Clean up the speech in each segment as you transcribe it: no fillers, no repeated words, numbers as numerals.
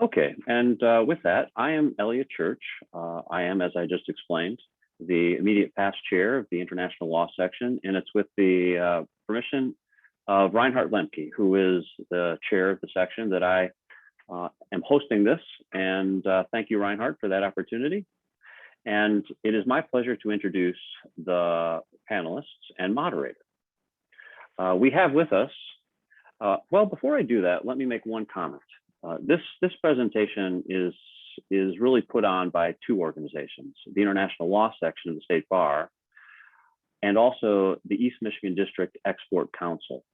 Okay, and with that, I am Elliot Church. I am, as I just explained, the immediate past chair of the International Law section, and it's with the permission of Reinhard Lemke, who is the chair of the section, that I am hosting this. And thank you, Reinhard, for that opportunity. And it is my pleasure to introduce the panelists and moderator. We have with us, well, before I do that, let me make one comment. This presentation is really put on by two organizations, the International Law section of the State Bar, and also the East Michigan District Export Council.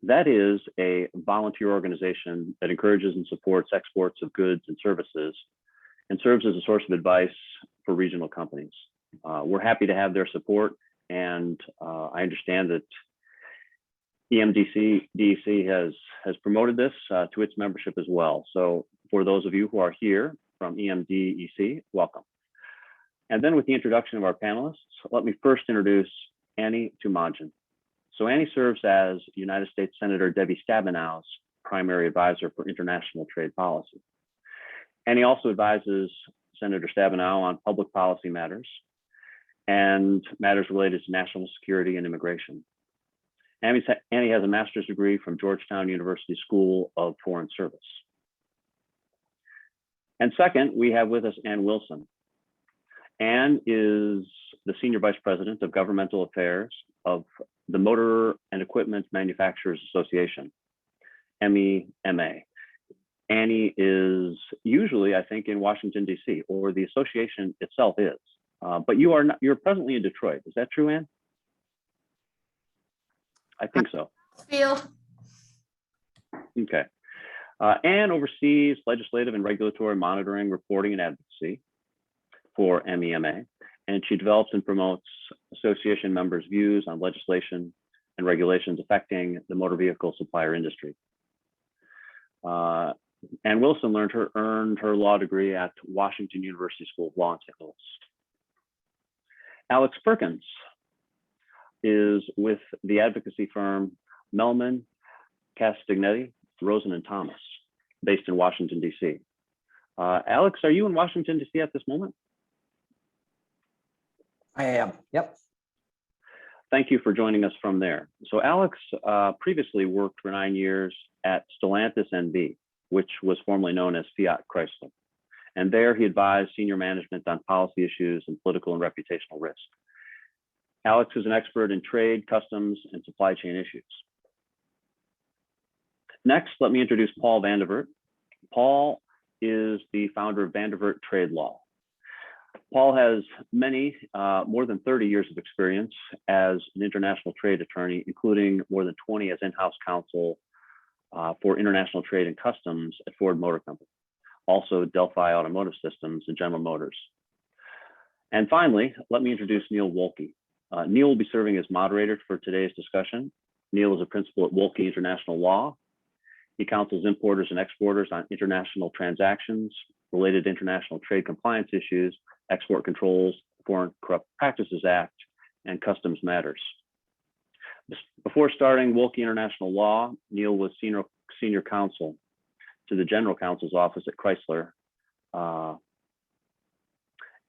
That is a volunteer organization that encourages and supports exports of goods and services and serves as a source of advice for regional companies. We're happy to have their support, and I understand that EMDC has promoted this to its membership as well. So for those of you who are here from EMDEC, welcome. And then with the introduction of our panelists, let me first introduce Annie Tumajan. So Annie serves as United States Senator Debbie Stabenow's primary advisor for international trade policy. Annie also advises Senator Stabenow on public policy matters and matters related to national security and immigration. Annie has a master's degree from Georgetown University School of Foreign Service. And second, we have with us Ann Wilson. Ann is the Senior Vice President of Governmental Affairs of the Motor and Equipment Manufacturers Association, MEMA. Annie is usually, I think, in Washington, D.C., or the association itself is. But you're presently in Detroit. Is that true, Ann? I think so. Field. Okay. Ann oversees legislative and regulatory monitoring, reporting, and advocacy for MEMA, and she develops and promotes association members' views on legislation and regulations affecting the motor vehicle supplier industry. Ann Wilson earned her law degree at Washington University School of Law in St. Louis. Alex Perkins is with the advocacy firm Melman, Castagnetti, Rosen and Thomas, based in Washington, D.C. Alex, are you in Washington, D.C. at this moment? I am, yep. Thank you for joining us from there. So Alex previously worked for 9 years at Stellantis NV, which was formerly known as Fiat Chrysler. And there he advised senior management on policy issues and political and reputational risk. Alex is an expert in trade, customs, and supply chain issues. Next, let me introduce Paul Vandevert. Paul is the founder of Vandevert Trade Law. Paul has more than 30 years of experience as an international trade attorney, including more than 20 as in-house counsel for international trade and customs at Ford Motor Company, also Delphi Automotive Systems and General Motors. And finally, let me introduce Neil Wolke. Neil will be serving as moderator for today's discussion. Neil is a principal at Wolke International Law. He counsels importers and exporters on international transactions, related to international trade compliance issues, export controls, Foreign Corrupt Practices Act, and customs matters. Before starting Wolke International Law, Neil was senior counsel to the General Counsel's office at Chrysler,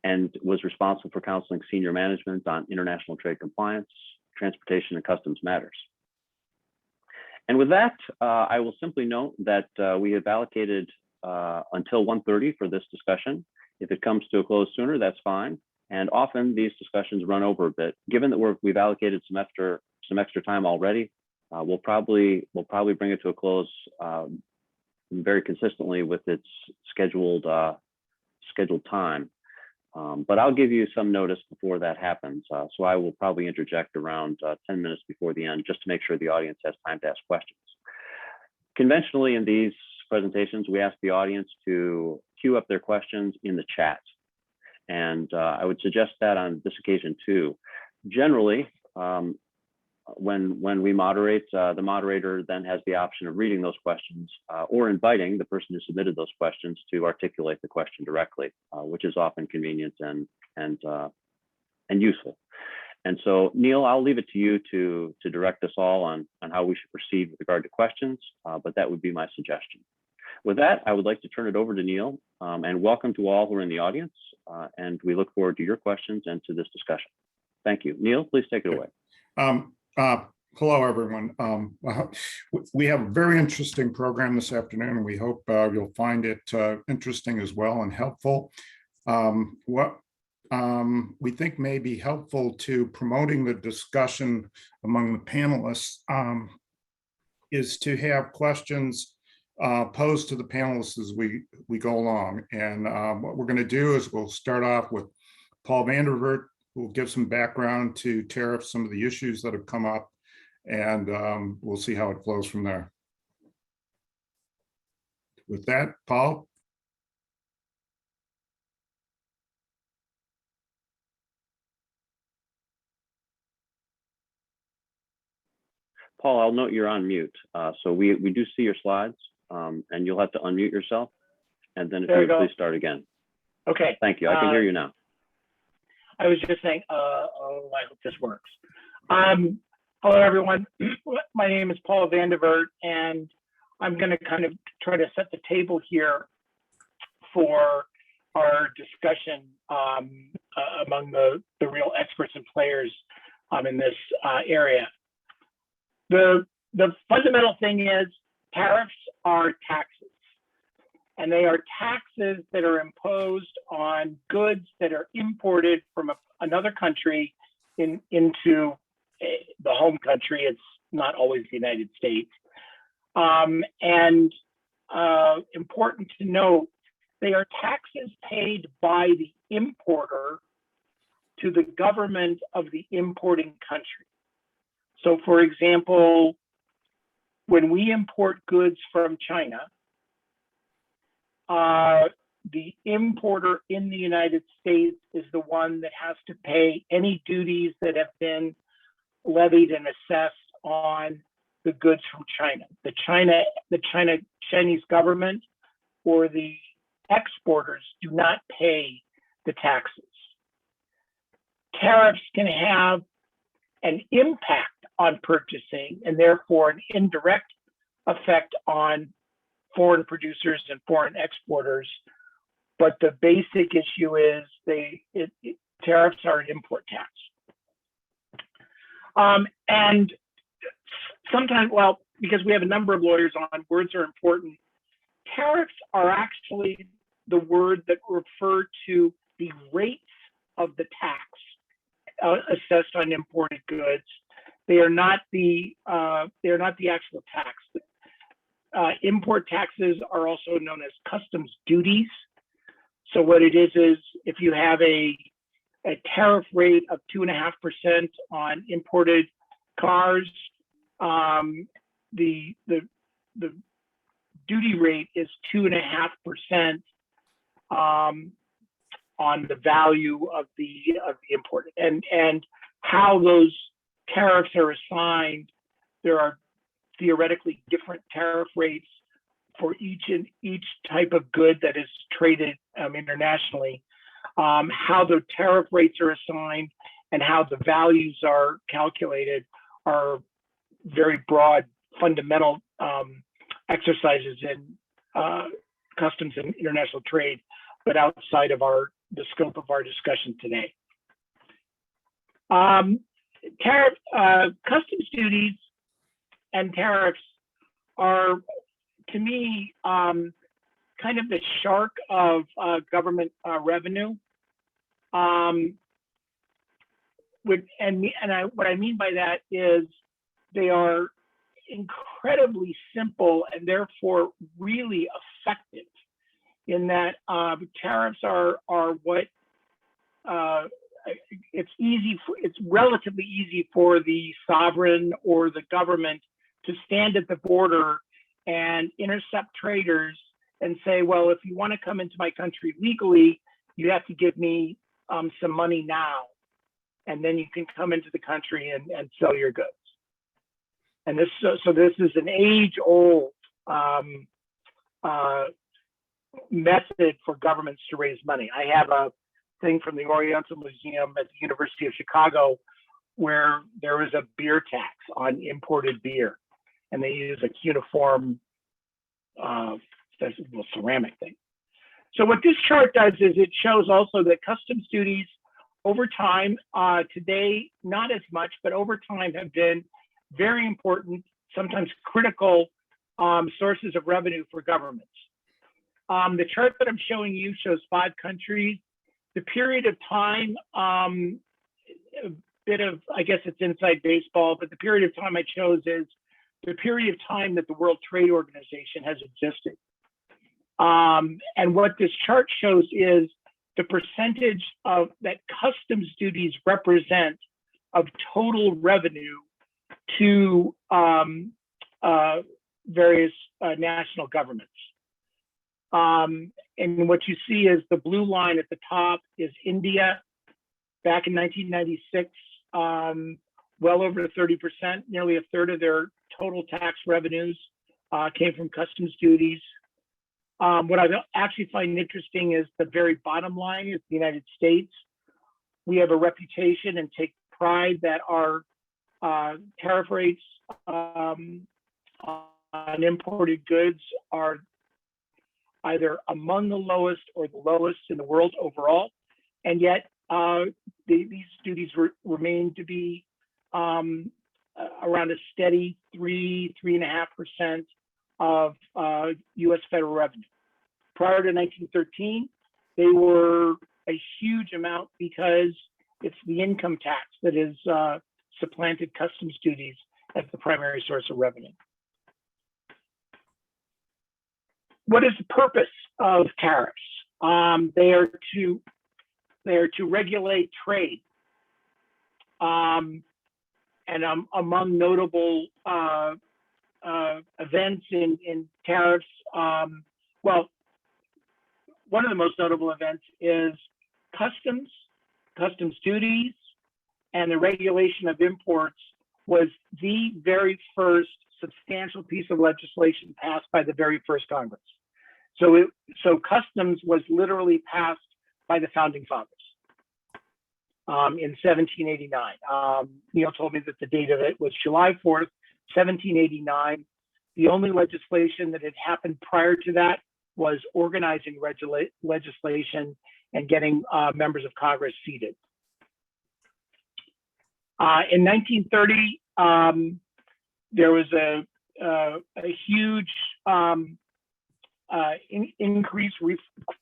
and was responsible for counseling senior management on international trade compliance, transportation, and customs matters. And with that, I will simply note that we have allocated until 1:30 for this discussion. If it comes to a close sooner, that's fine. And often these discussions run over a bit. Given that we've allocated some extra time already, we'll probably bring it to a close very consistently with its scheduled time. But I'll give you some notice before that happens. So I will probably interject around 10 minutes before the end, just to make sure the audience has time to ask questions. Conventionally in these presentations, we ask the audience to queue up their questions in the chat. And I would suggest that on this occasion too. Generally, when we moderate, the moderator then has the option of reading those questions or inviting the person who submitted those questions to articulate the question directly, which is often convenient and useful. And so, Neil, I'll leave it to you to direct us all on how we should proceed with regard to questions, but that would be my suggestion. With that, I would like to turn it over to Neil, and welcome to all who are in the audience. And we look forward to your questions and to this discussion. Thank you. Neil, please take it away. Hello, everyone. We have a very interesting program this afternoon, and we hope you'll find it interesting as well and helpful. What we think may be helpful to promoting the discussion among the panelists is to have questions posed to the panelists as we go along. And what we're going to do is we'll start off with Paul Vandervert, who will give some background to tariffs, some of the issues that have come up, and we'll see how it flows from there. With that, Paul. Paul, I'll note you're on mute. So we do see your slides, and you'll have to unmute yourself. And then if you would please start again. Okay. Thank you. I can hear you now. I was just saying, I hope this works. Hello, everyone. My name is Paul Vandervert, and I'm going to kind of try to set the table here for our discussion among the real experts and players in this area. The fundamental thing is tariffs are taxes, and they are taxes that are imposed on goods that are imported from another country into the home country. It's not always the United States. Important to note, they are taxes paid by the importer to the government of the importing country. So for example, when we import goods from China, the importer in the United States is the one that has to pay any duties that have been levied and assessed on the goods from China. The Chinese government or the exporters do not pay the taxes. Tariffs can have an impact on purchasing and therefore an indirect effect on foreign producers and foreign exporters. But the basic issue is tariffs are an import tax. And sometimes, well, because we have a number of lawyers on, words are important. Tariffs are actually the word that refer to the rates of the tax assessed on imported goods. They are not the actual tax. Import taxes are also known as customs duties. So what it is if you have a tariff rate of 2.5% on imported cars, the duty rate is 2.5% on the value of the imported. And how those tariffs are assigned, there are theoretically different tariff rates for each type of good that is traded internationally. How the tariff rates are assigned and how the values are calculated are very broad, fundamental exercises in customs and international trade, but outside of the scope of our discussion today. Customs duties and tariffs are, to me, kind of the shark of government revenue. What I mean by that is they are incredibly simple and therefore really effective in that tariffs are what it's relatively easy for the sovereign or the government to stand at the border and intercept traders and say, well, if you want to come into my country legally, you have to give me some money now, and then you can come into the country and sell your goods. And this is an age-old method for governments to raise money. I have a thing from the Oriental Museum at the University of Chicago where there is a beer tax on imported beer, and they use a cuneiform little ceramic thing. So what this chart does is it shows also that customs duties over time, today, not as much, but over time have been very important, sometimes critical sources of revenue for governments. The chart that I'm showing you shows 5 countries. The period of time, a bit of, I guess it's inside baseball, but the period of time I chose is the period of time that the World Trade Organization has existed. And what this chart shows is the percentage of that customs duties represent of total revenue to various national governments. And what you see is the blue line at the top is India. Back in 1996, well over 30%, nearly a third of their total tax revenues came from customs duties. What I actually find interesting is the very bottom line is the United States. We have a reputation and take pride that our tariff rates on imported goods are either among the lowest or the lowest in the world overall. And yet these duties remain to be around a steady 3.5% of US federal revenue. Prior to 1913, they were a huge amount because it's the income tax that has supplanted customs duties as the primary source of revenue. What is the purpose of tariffs? They are to regulate trade. And among notable events in tariffs, well, one of the most notable events is customs duties, and the regulation of imports was the very first substantial piece of legislation passed by the very first Congress. So customs was literally passed by the founding fathers in 1789. Neil told me that the date of it was July 4th, 1789. The only legislation that had happened prior to that was organizing legislation and getting members of Congress seated. In 1930, there was a huge increase,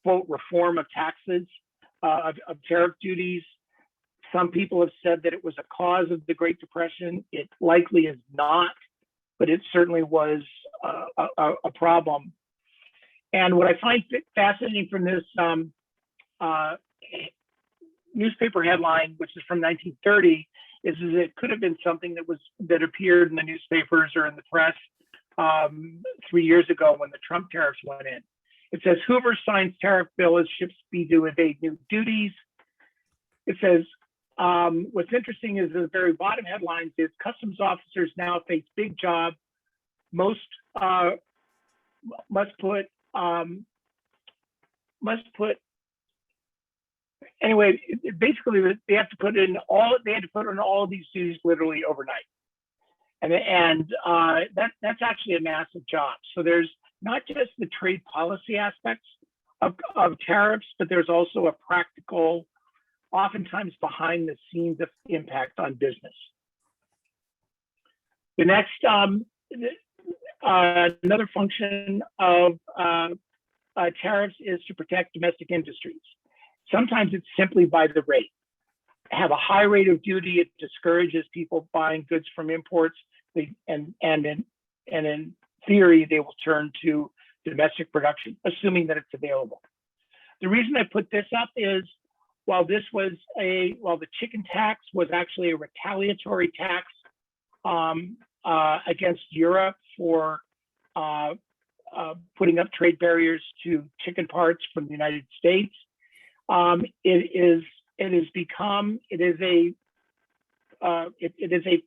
quote, reform of taxes, of tariff duties. Some people have said that it was a cause of the Great Depression. It likely is not, but it certainly was a problem. And what I find fascinating from this newspaper headline, which is from 1930, is it could have been something that appeared in the newspapers or in the press 3 years ago when the Trump tariffs went in. It says, Hoover signs tariff bill as ships speed to evade new duties. It says, what's interesting is the very bottom headlines is customs officers now face big job. Most must put anyway. Basically, they have to put in all of these duties literally overnight, and that's actually a massive job. So there's not just the trade policy aspects of tariffs, but there's also a practical, oftentimes behind the scenes impact on business. The next, another function of tariffs is to protect domestic industries. Sometimes it's simply by the rate. Have a high rate of duty, it discourages people buying goods from imports, and in theory, they will turn to domestic production, assuming that it's available. The reason I put this up is while the chicken tax was actually a retaliatory tax against Europe for putting up trade barriers to chicken parts from the United States, it is a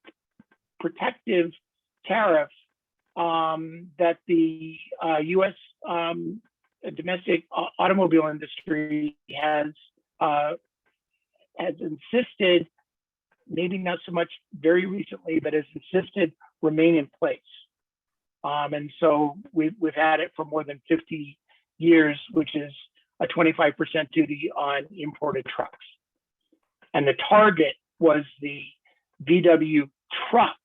protective tariff that the U.S. Domestic automobile industry has insisted, maybe not so much very recently, but has insisted remain in place. And so we've had it for more than 50 years, which is a 25% duty on imported trucks. And the target was the VW truck,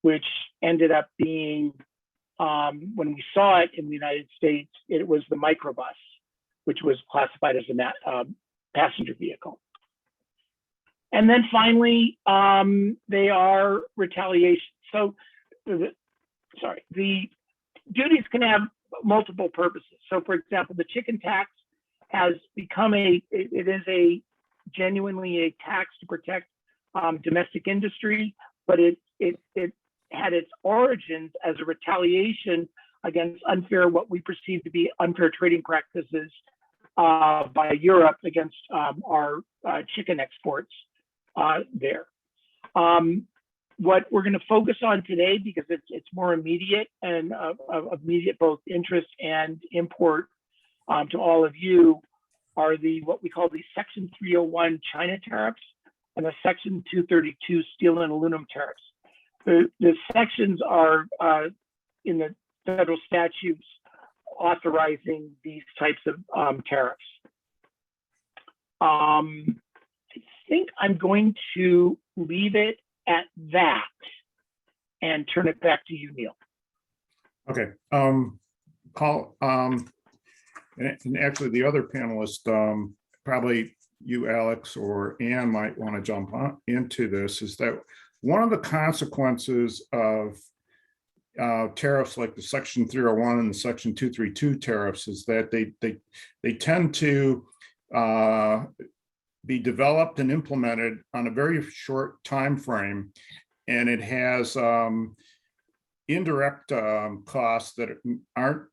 which ended up being, when we saw it in the United States, it was the microbus, which was classified as a passenger vehicle. And then finally, they are retaliation. So, the duties can have multiple purposes. So, for example, the chicken tax has become it is genuinely a tax to protect domestic industry, but it had its origins as a retaliation against what we perceive to be unfair trading practices by Europe against our chicken exports there. What we're going to focus on today, because it's more immediate and of immediate both interest and import to all of you, are what we call the Section 301 China tariffs and the Section 232 steel and aluminum tariffs. The sections are in the federal statutes authorizing these types of tariffs. I think I'm going to leave it at that and turn it back to you, Neil. Okay, Paul, and actually the other panelist, probably you, Alex, or Ann might want to jump into this, is that one of the consequences of tariffs like the Section 301 and the Section 232 tariffs is that they tend to be developed and implemented on a very short time frame, and it has indirect costs that aren't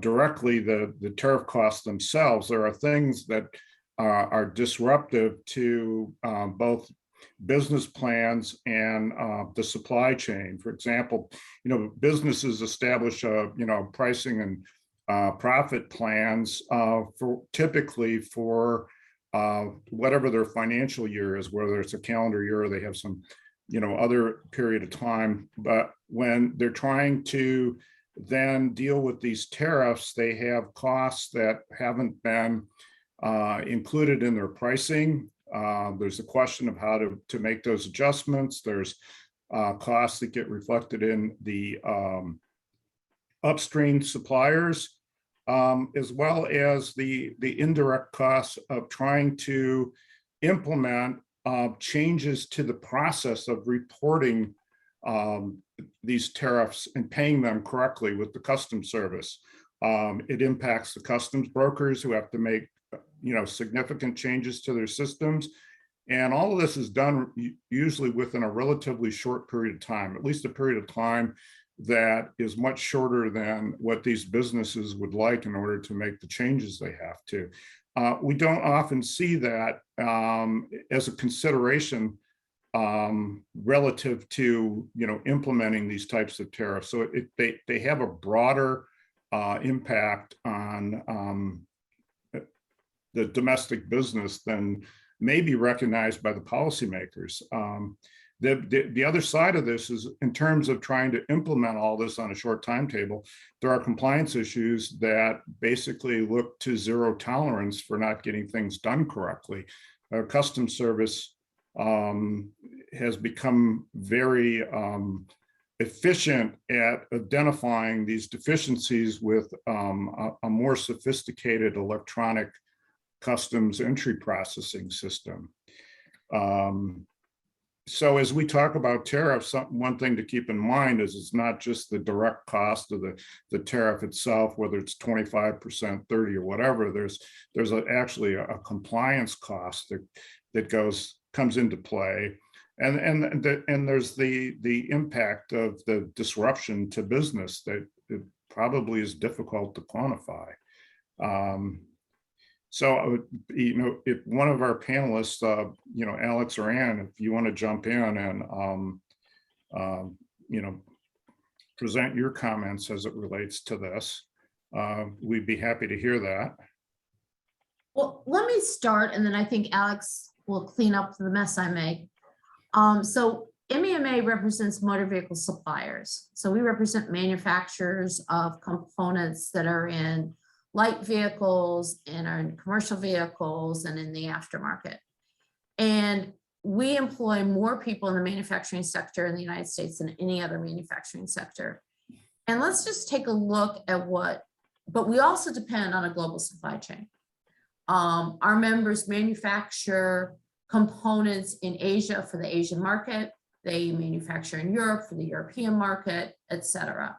directly the tariff costs themselves. There are things that are disruptive to both business plans and the supply chain. For example, businesses establish pricing and profit plans typically for whatever their financial year is, whether it's a calendar year or they have some other period of time. But when they're trying to then deal with these tariffs, they have costs that haven't been included in their pricing. There's a question of how to make those adjustments. There's costs that get reflected in the upstream suppliers, as well as the indirect costs of trying to implement changes to the process of reporting these tariffs and paying them correctly with the customs service. It impacts the customs brokers who have to make significant changes to their systems. And all of this is done usually within a relatively short period of time, at least a period of time that is much shorter than what these businesses would like in order to make the changes they have to. We don't often see that as a consideration relative to implementing these types of tariffs. So they have a broader impact on the domestic business than may be recognized by the policymakers. The other side of this is, in terms of trying to implement all this on a short timetable, there are compliance issues that basically look to zero tolerance for not getting things done correctly. Our customs service has become very efficient at identifying these deficiencies with a more sophisticated electronic customs entry processing system. So as we talk about tariffs, one thing to keep in mind is it's not just the direct cost of the tariff itself, whether it's 25%, 30, or whatever. There's actually a compliance cost that comes into play, and there's the impact of the disruption to business that it probably is difficult to quantify. So, if one of our panelists, Alex or Ann, if you want to jump in and, present your comments as it relates to this, we'd be happy to hear that. Well, let me start, and then I think Alex will clean up the mess I make. So MEMA represents motor vehicle suppliers. So we represent manufacturers of components that are in light vehicles and are in commercial vehicles and in the aftermarket. And we employ more people in the manufacturing sector in the United States than any other manufacturing sector. And let's just take a look at but we also depend on a global supply chain. Our members manufacture components in Asia for the Asian market. They manufacture in Europe for the European market, et cetera.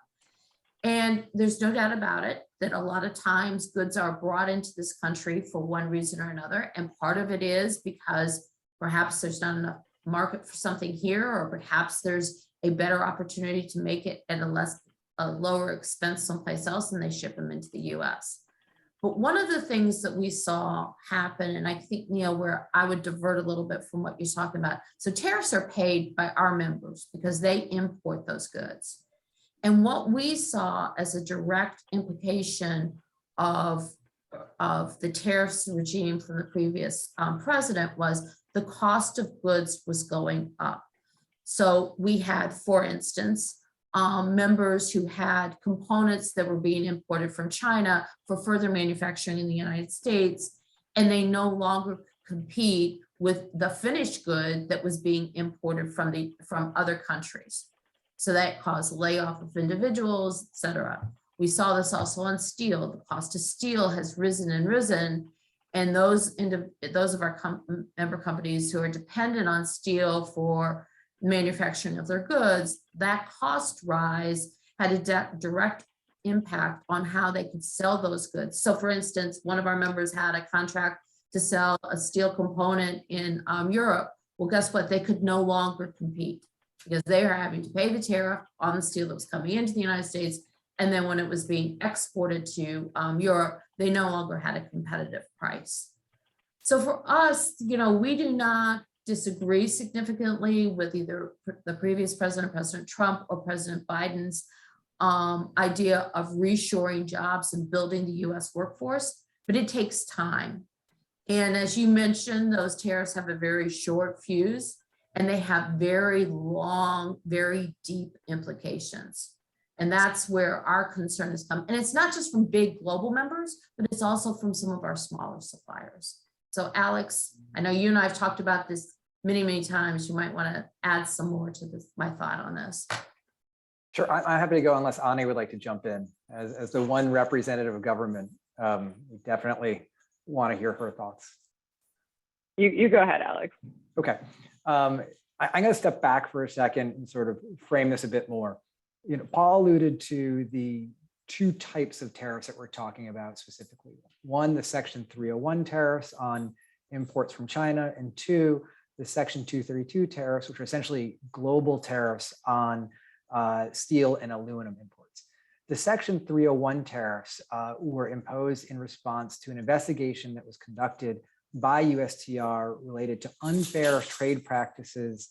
And there's no doubt about it that a lot of times goods are brought into this country for one reason or another. And part of it is because perhaps there's not enough market for something here, or perhaps there's a better opportunity to make it at a lower expense someplace else, and they ship them into the US. But one of the things that we saw happen, and I think, Neil, where I would divert a little bit from what you're talking about. So tariffs are paid by our members because they import those goods. And what we saw as a direct implication of the tariffs regime from the previous president was the cost of goods was going up. So we had, for instance, members who had components that were being imported from China for further manufacturing in the United States, and they no longer compete with the finished good that was being imported from other countries. So that caused layoff of individuals, et cetera. We saw this also on steel. The cost of steel has risen and risen, and those of our member companies who are dependent on steel for manufacturing of their goods, that cost rise had a direct impact on how they could sell those goods. So for instance, one of our members had a contract to sell a steel component in Europe. Well, guess what? They could no longer compete because they are having to pay the tariff on the steel that was coming into the United States. And then when it was being exported to Europe, they no longer had a competitive price. So for us, we do not disagree significantly with either the previous president, President Trump, or President Biden's idea of reshoring jobs and building the US workforce, but it takes time. And as you mentioned, those tariffs have a very short fuse, and they have very long, very deep implications. And that's where our concern has come. And it's not just from big global members, but it's also from some of our smaller suppliers. So Alex, I know you and I have talked about this many, many times. You might want to add some more to this, my thought on this. Sure, I'm happy to go unless Ani would like to jump in. As the one representative of government, we definitely want to hear her thoughts. You go ahead, Alex. Okay, I'm going to step back for a second and sort of frame this a bit more. Paul alluded to the two types of tariffs that we're talking about specifically. One, the Section 301 tariffs on imports from China, and two, the Section 232 tariffs, which are essentially global tariffs on steel and aluminum imports. The Section 301 tariffs were imposed in response to an investigation that was conducted by USTR related to unfair trade practices,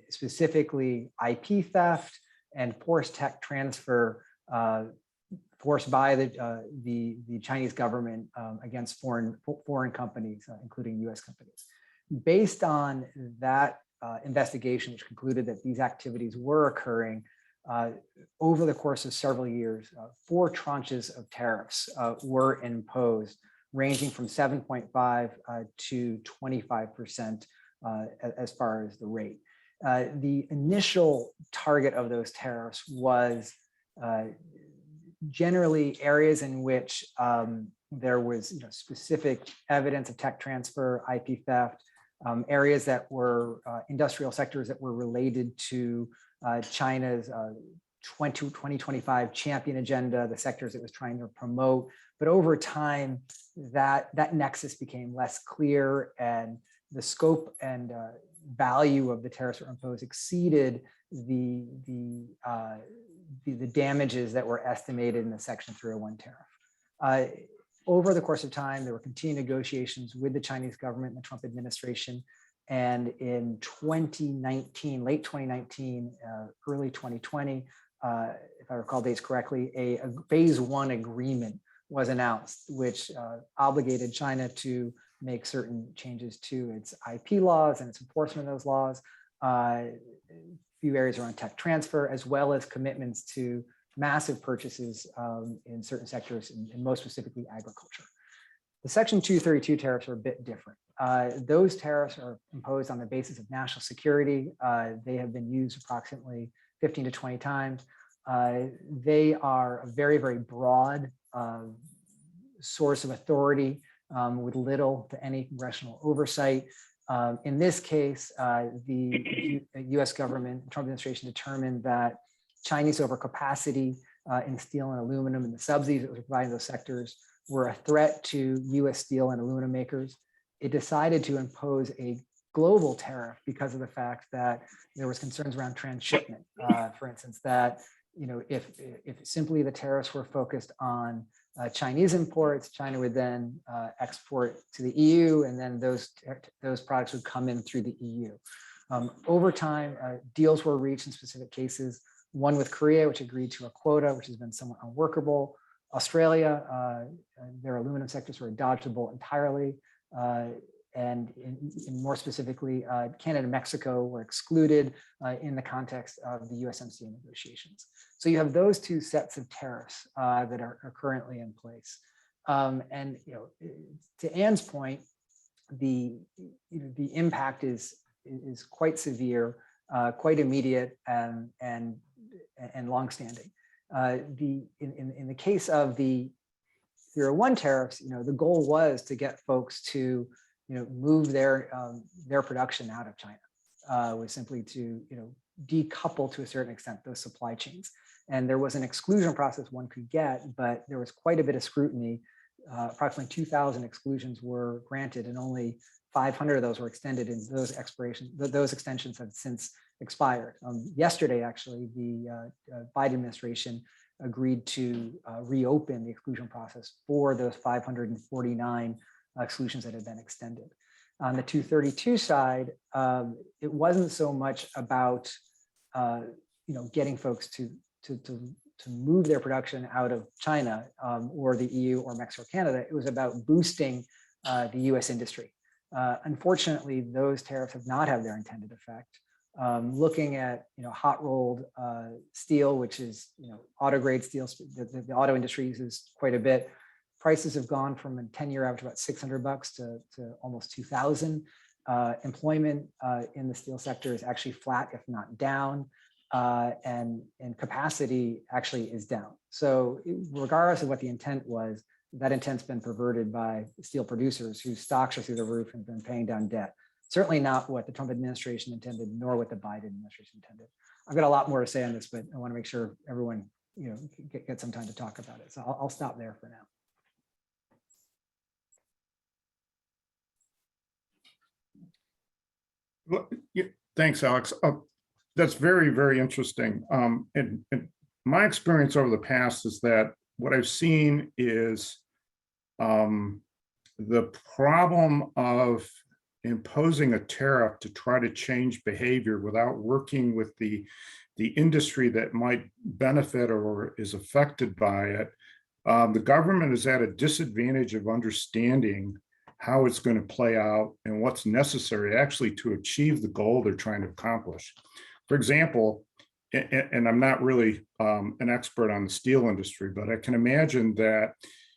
specifically IP theft and forced tech transfer forced by the Chinese government against foreign companies, including US companies. Based on that investigation, which concluded that these activities were occurring over the course of several years, 4 tranches of tariffs were imposed, ranging from 7.5 to 25% as far as the rate. The initial target of those tariffs was generally areas in which there was specific evidence of tech transfer, IP theft, areas that were industrial sectors that were related to China's 2025 champion agenda, the sectors it was trying to promote. But over time, that nexus became less clear, and the scope and value of the tariffs that were imposed exceeded the damages that were estimated in the Section 301 tariff. Over the course of time, there were continued negotiations with the Chinese government and the Trump administration. And in 2019, late 2019, early 2020, if I recall dates correctly, a phase 1 agreement was announced, which obligated China to make certain changes to its IP laws and its enforcement of those laws, a few areas around tech transfer, as well as commitments to massive purchases in certain sectors, and most specifically agriculture. The Section 232 tariffs are a bit different. Those tariffs are imposed on the basis of national security. They have been used approximately 15 to 20 times. They are a very, very broad source of authority with little to any congressional oversight. In this case, the US government, Trump administration determined that Chinese overcapacity in steel and aluminum and the subsidies that were provided in those sectors were a threat to US steel and aluminum makers. It decided to impose a global tariff because of the fact that there was concerns around transshipment. For instance, that if simply the tariffs were focused on Chinese imports, China would then export to the EU, and then those products would come in through the EU. Over time, deals were reached in specific cases. One with Korea, which agreed to a quota, which has been somewhat unworkable. Australia, their aluminum sectors were dodgeable entirely. And more specifically, Canada and Mexico were excluded in the context of the USMCA negotiations. So you have those two sets of tariffs that are currently in place. And to Anne's point, the impact is quite severe, quite immediate, and longstanding. In the case of the 301 tariffs, the goal was to get folks to move their production out of China, was simply to decouple to a certain extent those supply chains. And there was an exclusion process one could get, but there was quite a bit of scrutiny. Approximately 2,000 exclusions were granted, and only 500 of those were extended, and those extensions have since expired. Yesterday, actually, the Biden administration agreed to reopen the exclusion process for those 549 exclusions that had been extended. On the 232 side, it wasn't so much about getting folks to move their production out of China or the EU or Mexico or Canada. It was about boosting the US industry. Unfortunately, those tariffs have not had their intended effect. Looking at hot rolled steel, which is auto grade steel, the auto industry uses quite a bit. Prices have gone from a 10-year average about $600 to almost 2,000. Employment in the steel sector is actually flat, if not down, and capacity actually is down. So regardless of what the intent was, that intent's been perverted by steel producers whose stocks are through the roof and been paying down debt. Certainly not what the Trump administration intended, nor what the Biden administration intended. I've got a lot more to say on this, but I want to make sure everyone get some time to talk about it. So I'll stop there for now. Well, thanks, Alex. That's very, very interesting. And my experience over the past is that what I've seen is the problem of imposing a tariff to try to change behavior without working with the industry that might benefit or is affected by it. The government is at a disadvantage of understanding how it's going to play out and what's necessary actually to achieve the goal they're trying to accomplish. For example, and I'm not really an expert on the steel industry, but I can imagine that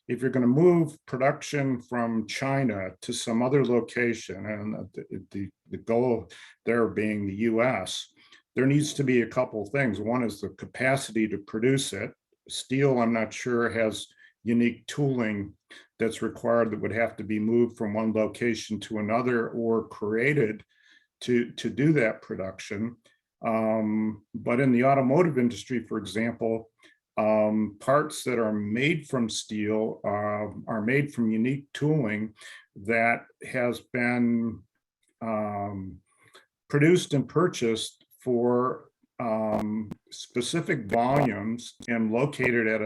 if you're going to move production from China to some other location, and the goal there being the US, there needs to be a couple of things. One is the capacity to produce it. Steel, I'm not sure, has unique tooling that's required that would have to be moved from one location to another or created to do that production. But in the automotive industry, for example, parts that are made from steel are made from unique tooling that has been produced and purchased for specific volumes and located at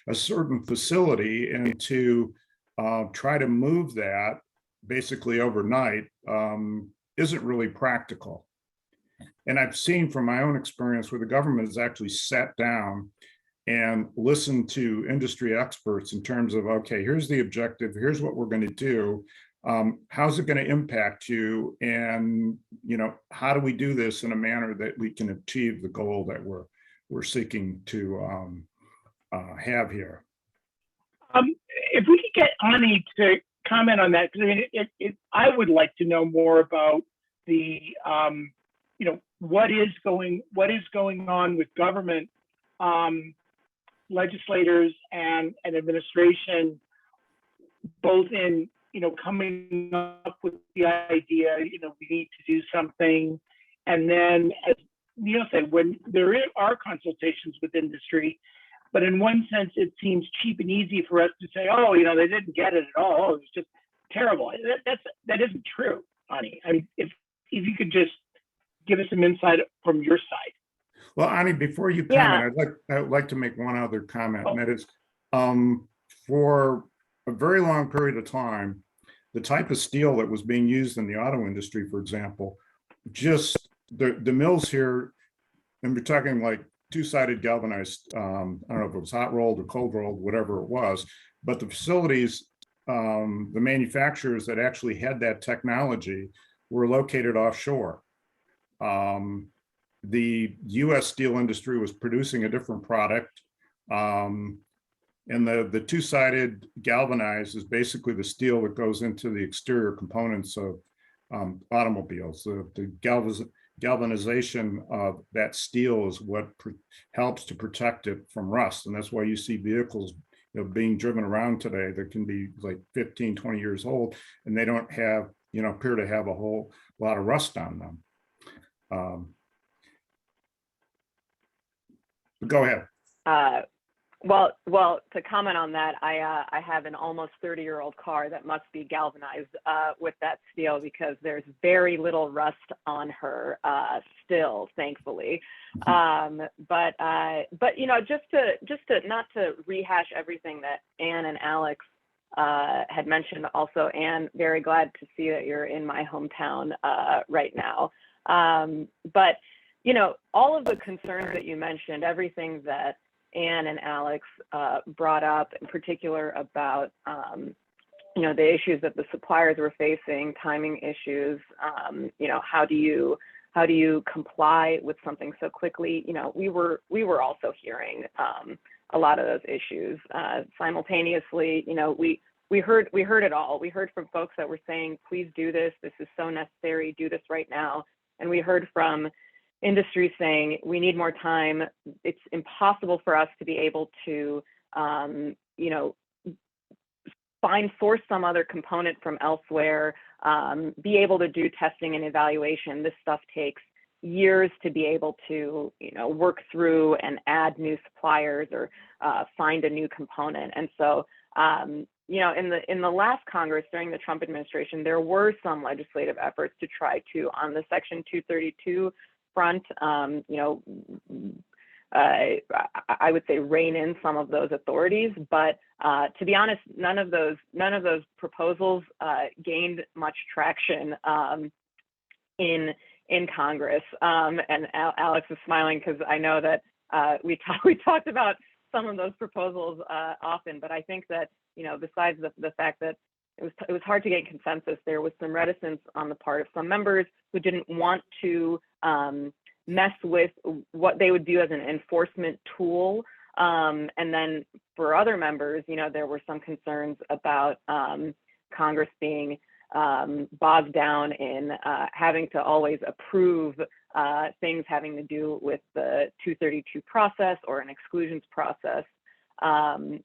a certain facility, and to try to move that basically overnight isn't really practical. And I've seen from my own experience where the government has actually sat down and listened to industry experts in terms of, okay, here's the objective, here's what we're going to do, how's it going to impact you? And, how do we do this in a manner that we can achieve the goal that we're seeking to have here? If we could get Ani to comment on that, because I mean, I would like to know more about the, what is going on with government, legislators and administration, both in, coming up with the idea, we need to do something, and then, as Neil said, when there are consultations with industry. But in one sense, it seems cheap and easy for us to say, oh, they didn't get it at all. It was just terrible. That isn't true, Ani. I mean, if you could just give us some insight from your side. Well, Ani, before you comment, I'd like to make one other comment, and that is, for a very long period of time, the type of steel that was being used in the auto industry, for example, just the mills here, and we're talking like two-sided galvanized, I don't know if it was hot rolled or cold rolled, whatever it was, but the facilities, the manufacturers that actually had that technology were located offshore. The US steel industry was producing a different product. And the two-sided galvanized is basically the steel that goes into the exterior components of automobiles. The galvanization of that steel is what helps to protect it from rust. And that's why you see vehicles being driven around today that can be like 15, 20 years old, and they don't have, appear to have a whole lot of rust on them. Go ahead. Well, to comment on that, I have an almost 30-year-old car that must be galvanized with that steel, because there's very little rust on her still, thankfully. But just to not to rehash everything that Ann and Alex had mentioned. Also, Ann, very glad to see that you're in my hometown right now. But all of the concerns that you mentioned, everything that Ann and Alex brought up, in particular about the issues that the suppliers were facing, timing issues, how do you comply with something so quickly? We were also hearing a lot of those issues simultaneously. We heard it all. We heard from folks that were saying, please do this. This is so necessary. Do this right now. And we heard from industry saying, we need more time. It's impossible for us to be able to, source some other component from elsewhere, be able to do testing and evaluation. This stuff takes years to be able to, work through and add new suppliers or find a new component. And so, in the last Congress, during the Trump administration, there were some legislative efforts to try to, on the Section 232 front, I would say rein in some of those authorities, but to be honest, none of those proposals gained much traction in Congress. And Alex is smiling because I know that we talked about some of those proposals often, but I think that besides the fact that it was hard to get consensus, there was some reticence on the part of some members who didn't want to mess with what they would view as an enforcement tool. And then for other members, there were some concerns about Congress being bogged down in having to always approve things having to do with the 232 process or an exclusions process. On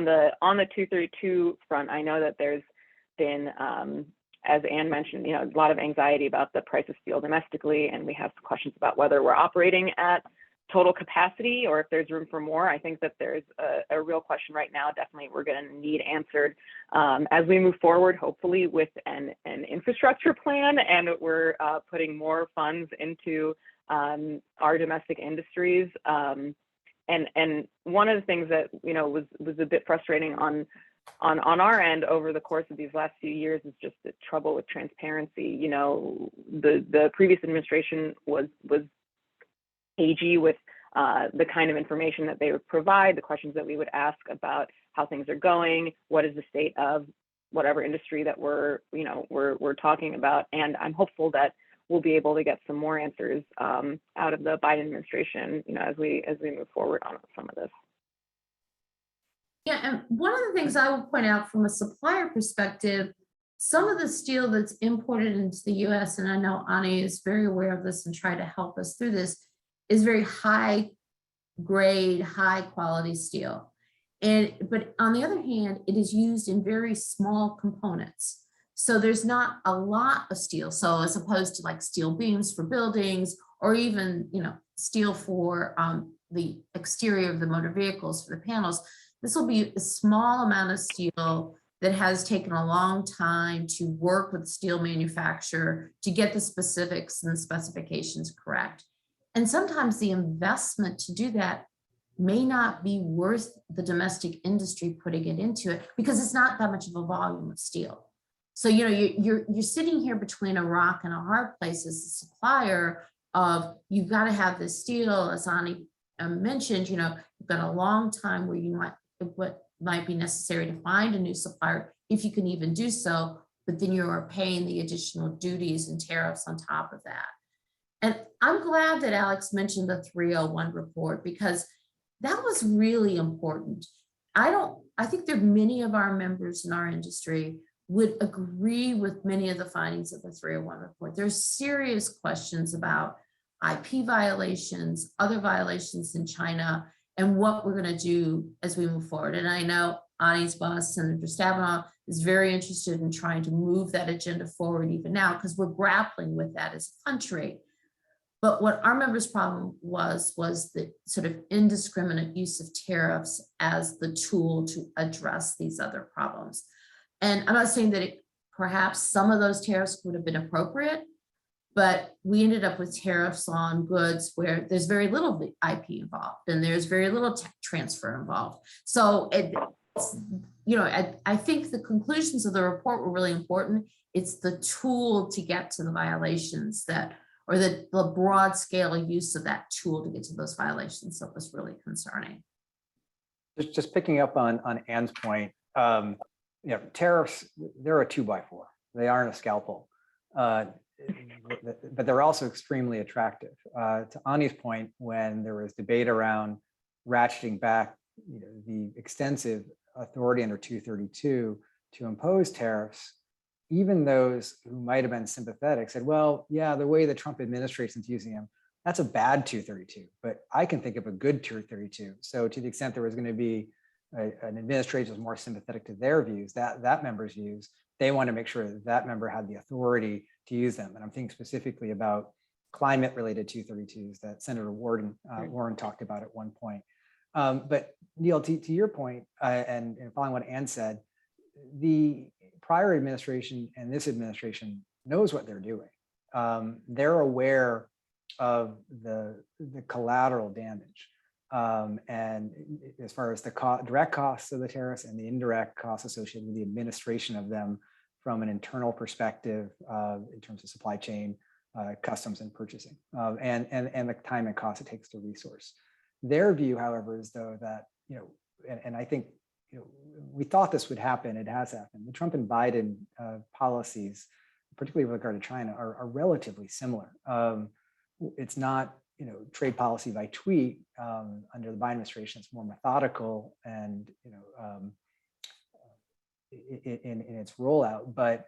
the 232 front, I know that there's been, as Ann mentioned, a lot of anxiety about the price of steel domestically, and we have questions about whether we're operating at total capacity or if there's room for more. I think that there's a real question right now. Definitely, we're going to need answered as we move forward, hopefully with an infrastructure plan, and we're putting more funds into our domestic industries. And one of the things that was a bit frustrating on our end over the course of these last few years is just the trouble with transparency. The previous administration was cagey with the kind of information that they would provide, the questions that we would ask about how things are going, what is the state of whatever industry that we're talking about. And I'm hopeful that we'll be able to get some more answers out of the Biden administration, as we move forward on some of this. Yeah, and one of the things I would point out from a supplier perspective, some of the steel that's imported into the US, and I know Ani is very aware of this and try to help us through this, is very high grade, high quality steel. But on the other hand, it is used in very small components. So there's not a lot of steel. So as opposed to like steel beams for buildings, or even, steel for the exterior of the motor vehicles for the panels, this will be a small amount of steel that has taken a long time to work with the steel manufacturer to get the specifics and the specifications correct. And sometimes the investment to do that may not be worth the domestic industry putting it into it, because it's not that much of a volume of steel. So, you're sitting here between a rock and a hard place as a supplier of, you've got to have this steel, as Ani mentioned, you've got a long time where what might be necessary to find a new supplier, if you can even do so, but then you are paying the additional duties and tariffs on top of that. And I'm glad that Alex mentioned the 301 report, because that was really important. I think there are many of our members in our industry would agree with many of the findings of the 301 report. There's serious questions about IP violations, other violations in China, and what we're going to do as we move forward. And I know Ani's boss, Senator Stabenow, is very interested in trying to move that agenda forward even now, because we're grappling with that as a country. But what our members' problem was the sort of indiscriminate use of tariffs as the tool to address these other problems. And I'm not saying that perhaps some of those tariffs would have been appropriate, but we ended up with tariffs on goods where there's very little IP involved and there's very little tech transfer involved. So I think the conclusions of the report were really important. It's the tool to get to the violations or the broad scale use of that tool to get to those violations that was really concerning. Just picking up on Anne's point, tariffs, they're a 2x4. They aren't a scalpel. But they're also extremely attractive. To Ani's point, when there was debate around ratcheting back the extensive authority under 232 to impose tariffs, even those who might have been sympathetic said, well, yeah, the way the Trump administration's using them, that's a bad 232, but I can think of a good 232. So to the extent there was going to be an administration that's more sympathetic to their views, that member's views, they want to make sure that member had the authority to use them. And I'm thinking specifically about climate-related 232s that Senator Warren talked about at one point. But Neil, to your point, and following what Ann said, the prior administration and this administration knows what they're doing. They're aware of the collateral damage. And as far as the direct costs of the tariffs and the indirect costs associated with the administration of them from an internal perspective in terms of supply chain, customs and purchasing, and the time and cost it takes to resource. Their view, however, is though that, and I think, we thought this would happen, it has happened. The Trump and Biden policies, particularly with regard to China, are relatively similar. It's not, trade policy by tweet under the Biden administration. It's more methodical and, in its rollout, but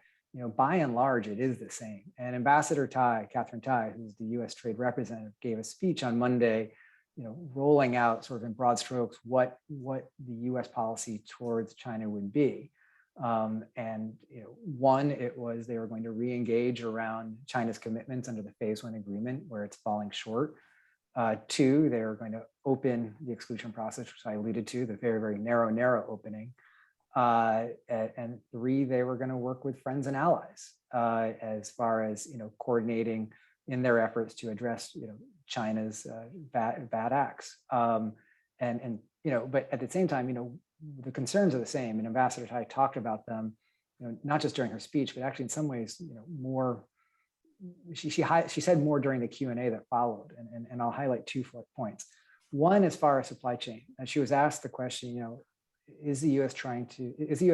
by and large, it is the same. And Ambassador Catherine Tai, who's the U.S. Trade Representative, gave a speech on Monday, rolling out sort of in broad strokes what the U.S. policy towards China would be. And one, it was they were going to re-engage around China's commitments under the Phase 1 agreement, where it's falling short. Two, they were going to open the exclusion process, which I alluded to, the very, very narrow opening. And three, they were going to work with friends and allies as far as coordinating in their efforts to address China's bad acts. But at the same time, the concerns are the same. And Ambassador Tai talked about them, not just during her speech, but actually in some ways, more. She said more during the Q&A that followed, and I'll highlight 2 points. One, as far as supply chain, and she was asked the question, is the U.S.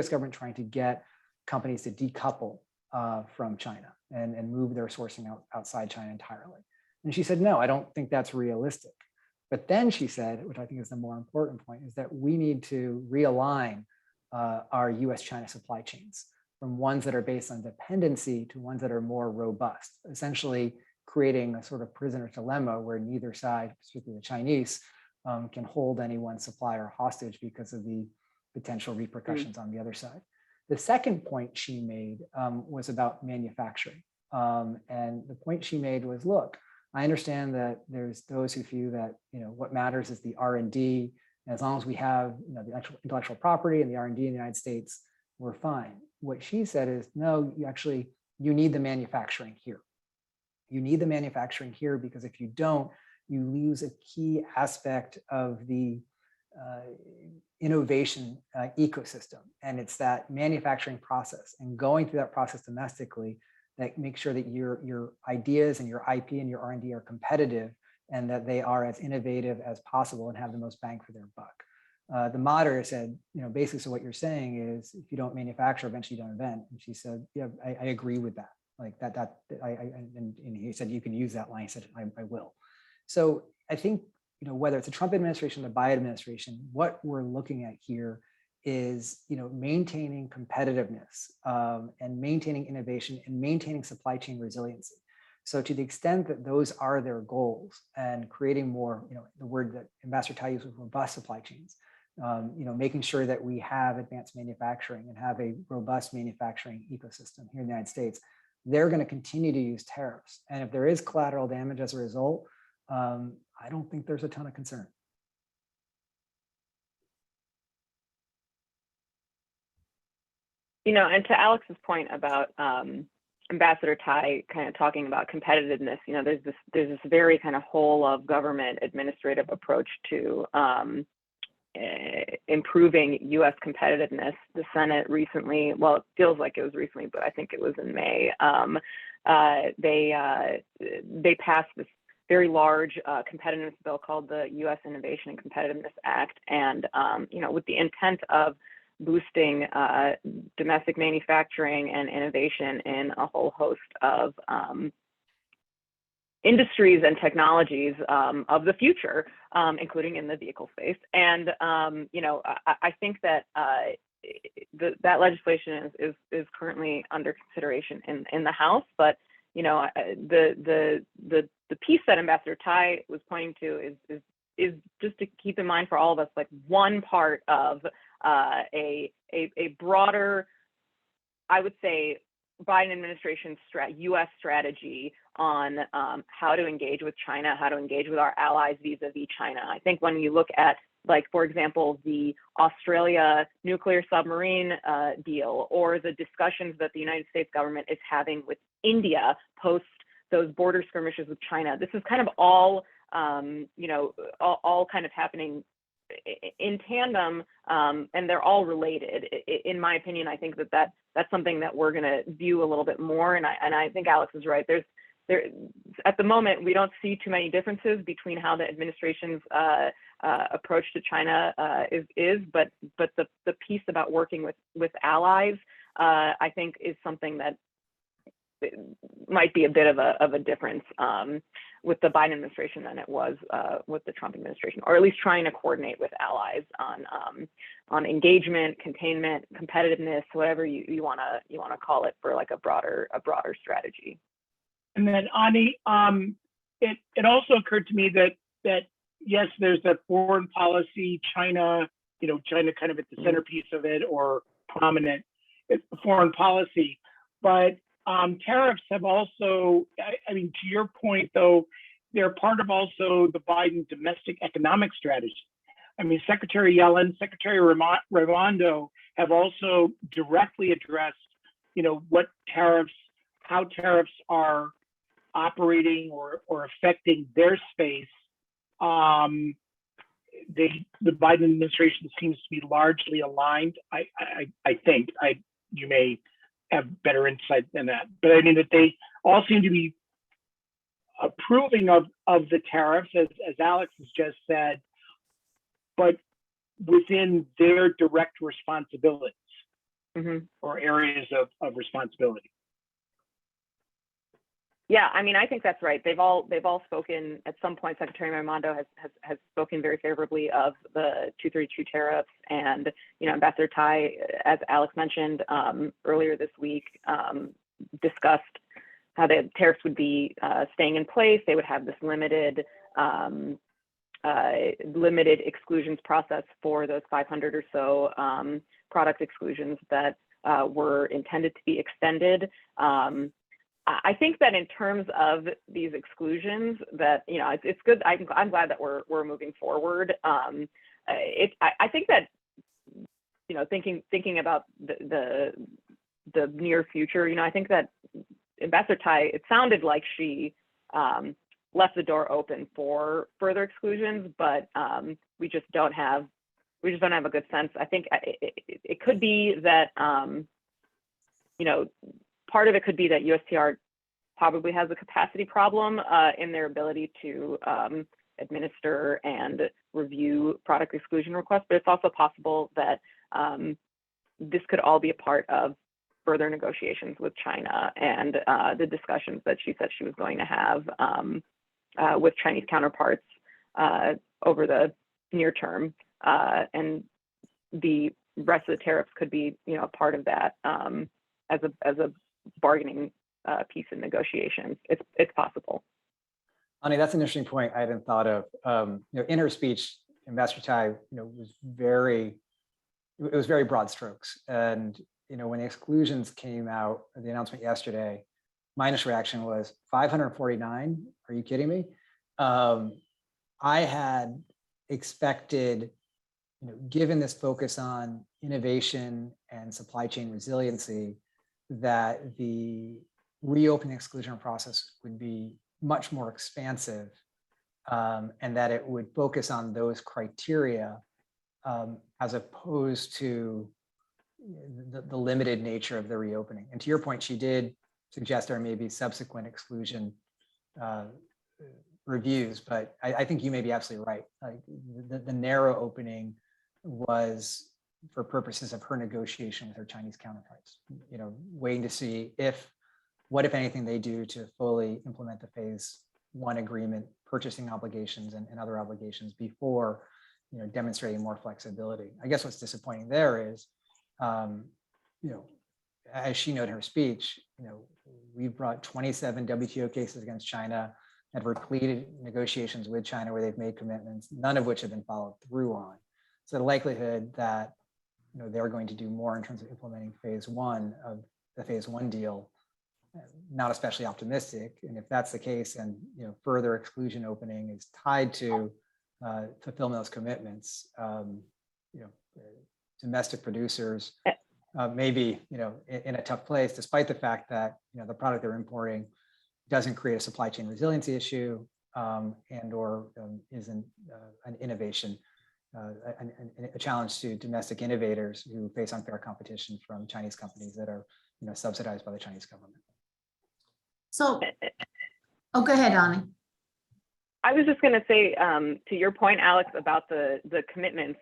government trying to get companies to decouple from China and move their sourcing outside China entirely. And she said, no, I don't think that's realistic. But then she said, which I think is the more important point, is that we need to realign our US-China supply chains from ones that are based on dependency to ones that are more robust, essentially creating a sort of prisoner's dilemma where neither side, particularly the Chinese, can hold any one supplier hostage because of the potential repercussions on the other side. The second point she made was about manufacturing. And the point she made was, look, I understand that there's those who view that, what matters is the R&D. And as long as we have, the intellectual property and the R&D in the United States, we're fine. What she said is, no, you need the manufacturing here. You need the manufacturing here because if you don't, you lose a key aspect of the innovation ecosystem. And it's that manufacturing process and going through that process domestically that makes sure that your ideas and your IP and your R&D are competitive and that they are as innovative as possible and have the most bang for their buck. The moderator said, basically, so what you're saying is if you don't manufacture, eventually you don't invent. And she said, yeah, I agree with that. Like and he said, you can use that line. He said, I will. So I think, whether it's the Trump administration or the Biden administration, what we're looking at here is, maintaining competitiveness and maintaining innovation and maintaining supply chain resiliency. So to the extent that those are their goals and creating more, the word that Ambassador Tai used was robust supply chains, making sure that we have advanced manufacturing and have a robust manufacturing ecosystem here in the United States, they're going to continue to use tariffs. And if there is collateral damage as a result, I don't think there's a ton of concern. And to Alex's point about Ambassador Tai kind of talking about competitiveness, there's this very kind of whole of government administrative approach to improving U.S. competitiveness. The Senate recently, well, it feels like it was recently, but I think it was in May, they passed this very large competitiveness bill called the U.S. Innovation and Competitiveness Act, and with the intent of boosting domestic manufacturing and innovation in a whole host of industries and technologies of the future, including in the vehicle space. And I think that that legislation is currently under consideration in the House, but the piece that Ambassador Tai was pointing to is just to keep in mind for all of us, like one part of a broader, I would say, Biden administration's U.S. strategy on how to engage with China, how to engage with our allies vis-a-vis China. I think when you look at, like, for example, the Australia nuclear submarine deal, or the discussions that the United States government is having with India post those border skirmishes with China, this is kind of all, all kind of happening in tandem, and they're all related. In my opinion, I think that's something that we're going to view a little bit more. And I think Alex is right. There at the moment, we don't see too many differences between how the administration's approach to China is, but the piece about working with allies, I think, is something that might be a bit of a difference with the Biden administration than it was with the Trump administration, or at least trying to coordinate with allies on engagement, containment, competitiveness, whatever you want to call it, for like a broader strategy. And then Ani, it also occurred to me that yes, there's that foreign policy, China, China kind of at the centerpiece of it, or prominent foreign policy, but tariffs have also, I mean, to your point, though, they're part of also the Biden domestic economic strategy. I mean, Secretary Yellen, Secretary Raimondo have also directly addressed, how tariffs are operating or affecting their space. The Biden administration seems to be largely aligned. I think you may have better insight than that, but I mean that they all seem to be approving of the tariffs, as Alex has just said, but within their direct responsibilities. or areas of responsibility. Yeah, I mean, I think that's right. They've all spoken at some point. Secretary Raimondo has spoken very favorably of the 232 tariffs, and Ambassador Tai, as Alex mentioned earlier this week, discussed how the tariffs would be staying in place. They would have this limited exclusions process for those 500 or so product exclusions that were intended to be extended. I think that in terms of these exclusions, that it's good. I'm glad that we're moving forward. I think that thinking about the near future, I think that Ambassador Tai, it sounded like she left the door open for further exclusions, but we just don't have a good sense. I think it could be that part of it could be that USTR probably has a capacity problem in their ability to administer and review product exclusion requests, but it's also possible that this could all be a part of further negotiations with China and the discussions that she said she was going to have with Chinese counterparts over the near term. And the rest of the tariffs could be, a part of that as a bargaining piece in negotiations. It's possible. Ani, that's an interesting point I hadn't thought of. In her speech, Ambassador Tai, was very broad strokes. And when the exclusions came out, the announcement yesterday, my initial reaction was 549. Are you kidding me? I had expected, given this focus on innovation and supply chain resiliency, that the reopening exclusion process would be much more expansive, and that it would focus on those criteria as opposed to the limited nature of the reopening. And to your point, she did suggest there may be subsequent exclusion reviews, but I think you may be absolutely right. Like the narrow opening was for purposes of her negotiation with her Chinese counterparts, waiting to see what, if anything, they do to fully implement the phase one agreement, purchasing obligations and other obligations before, demonstrating more flexibility. I guess what's disappointing there is, as she noted in her speech, we've brought 27 WTO cases against China, have completed negotiations with China where they've made commitments, none of which have been followed through on. So the likelihood that they're going to do more in terms of implementing phase one of the phase one deal, not especially optimistic. And if that's the case, and further exclusion opening is tied to fulfilling those commitments, domestic producers may be in a tough place, despite the fact that the product they're importing doesn't create a supply chain resiliency issue and or isn't an innovation, a challenge to domestic innovators who face unfair competition from Chinese companies that are subsidized by the Chinese government. So, go ahead, Ani. I was just going to say, to your point, Alex, about the commitments,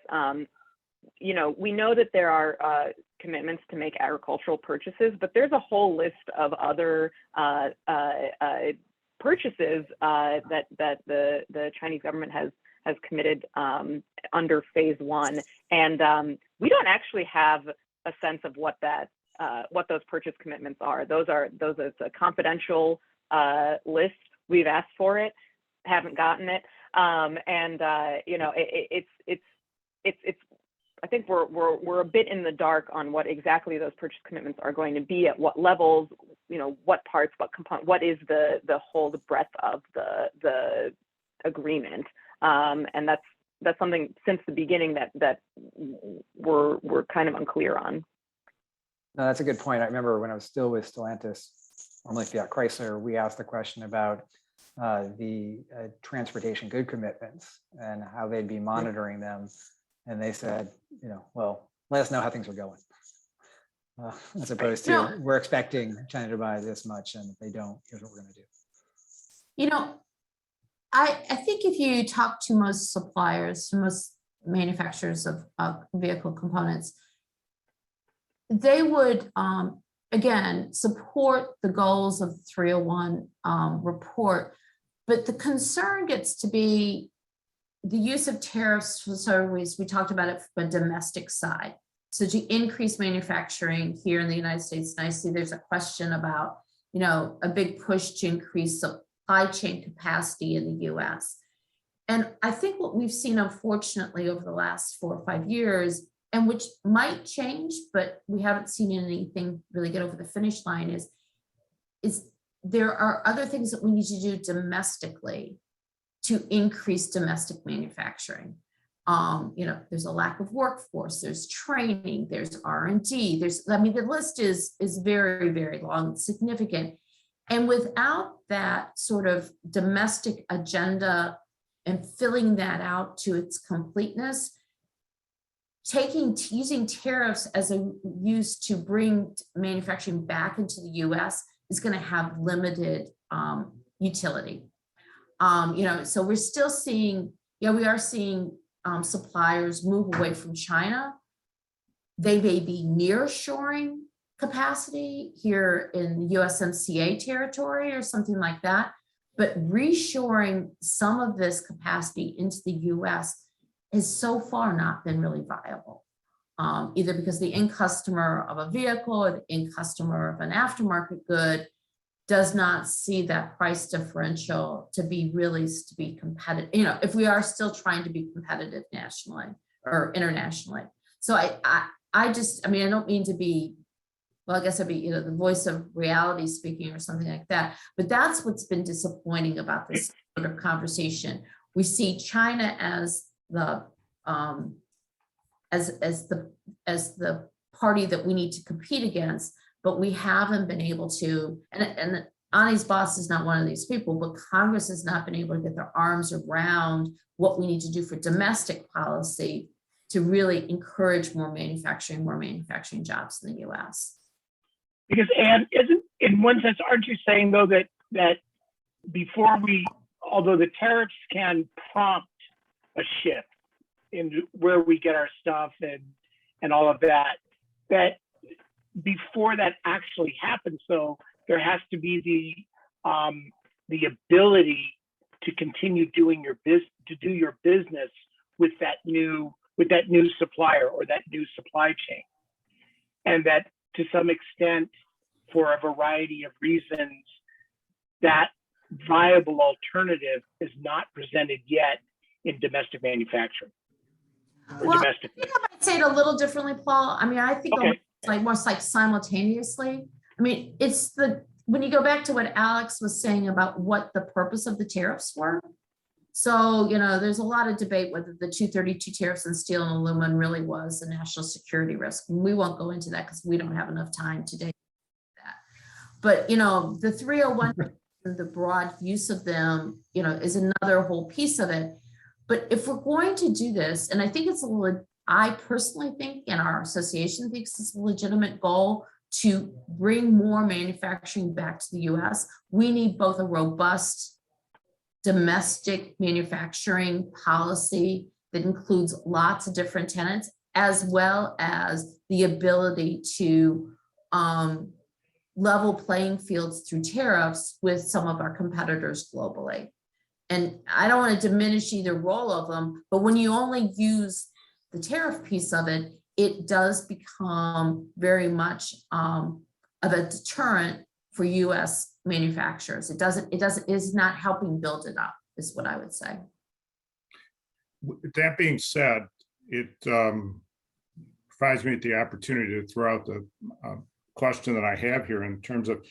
we know that there are commitments to make agricultural purchases, but there's a whole list of other purchases that the Chinese government has committed under phase one, and we don't actually have a sense of what those purchase commitments are. Those are a confidential list. We've asked for it, haven't gotten it, it's. I think we're a bit in the dark on what exactly those purchase commitments are going to be, at what levels, what parts, what component, what is the whole breadth of the agreement, and that's something since the beginning that we're kind of unclear on. No, that's a good point. I remember when I was still with Stellantis, formerly Fiat Chrysler, we asked the question about the transportation good commitments and how they'd be monitoring them. And they said, well, let us know how things are going. As opposed to, we're expecting China to buy this much, and if they don't, here's what we're going to do. I think if you talk to most suppliers, most manufacturers of vehicle components, they would, again, support the goals of the 301 report, but the concern gets to be the use of tariffs for service. We talked about it from a domestic side. So to increase manufacturing here in the United States, and I see there's a question about, a big push to increase supply chain capacity in the US. And I think what we've seen, unfortunately, over the last 4 or 5 years, and which might change, but we haven't seen anything really get over the finish line, is there are other things that we need to do domestically to increase domestic manufacturing. There's a lack of workforce, there's training, there's R&D, the list is very, very long and significant. And without that sort of domestic agenda and filling that out to its completeness, using tariffs as a use to bring manufacturing back into the US is going to have limited utility. So we're still seeing, we are seeing suppliers move away from China. They may be nearshoring capacity here in USMCA territory or something like that, but reshoring some of this capacity into the US has so far not been really viable, either because the end customer of a vehicle or the end customer of an aftermarket good does not see that price differential to be competitive, if we are still trying to be competitive nationally or internationally. So I don't mean to be, well, I guess I'd be, the voice of reality speaking or something like that, but that's what's been disappointing about this sort of conversation. We see China as the party that we need to compete against, but we haven't been able to, and Ani's boss is not one of these people, but Congress has not been able to get their arms around what we need to do for domestic policy to really encourage more manufacturing jobs in the US. Because, Anne, isn't, in one sense, aren't you saying though that before although the tariffs can prompt a shift in where we get our stuff and all of that, that before that actually happens, though, there has to be the ability to continue doing your business with that new supplier or that new supply chain, and that to some extent, for a variety of reasons, that viable alternative is not presented yet in domestic manufacturing. Well, I think I might say it a little differently, Paul. I think Okay. Almost like simultaneously. When you go back to what Alex was saying about what the purpose of the tariffs were. So, there's a lot of debate whether the 232 tariffs on steel and aluminum really was a national security risk. We won't go into that because we don't have enough time today. But, the 301, the broad use of them, is another whole piece of it. But if we're going to do this, and I think I personally think, and our association thinks it's a legitimate goal to bring more manufacturing back to the US, we need both a robust domestic manufacturing policy that includes lots of different tenants, as well as the ability to level playing fields through tariffs with some of our competitors globally. And I don't want to diminish either role of them, but when you only use the tariff piece of it, it does become very much of a deterrent for US manufacturers. It is not helping build it up, is what I would say. That being said, it provides me with the opportunity to throw out the question that I have here in terms of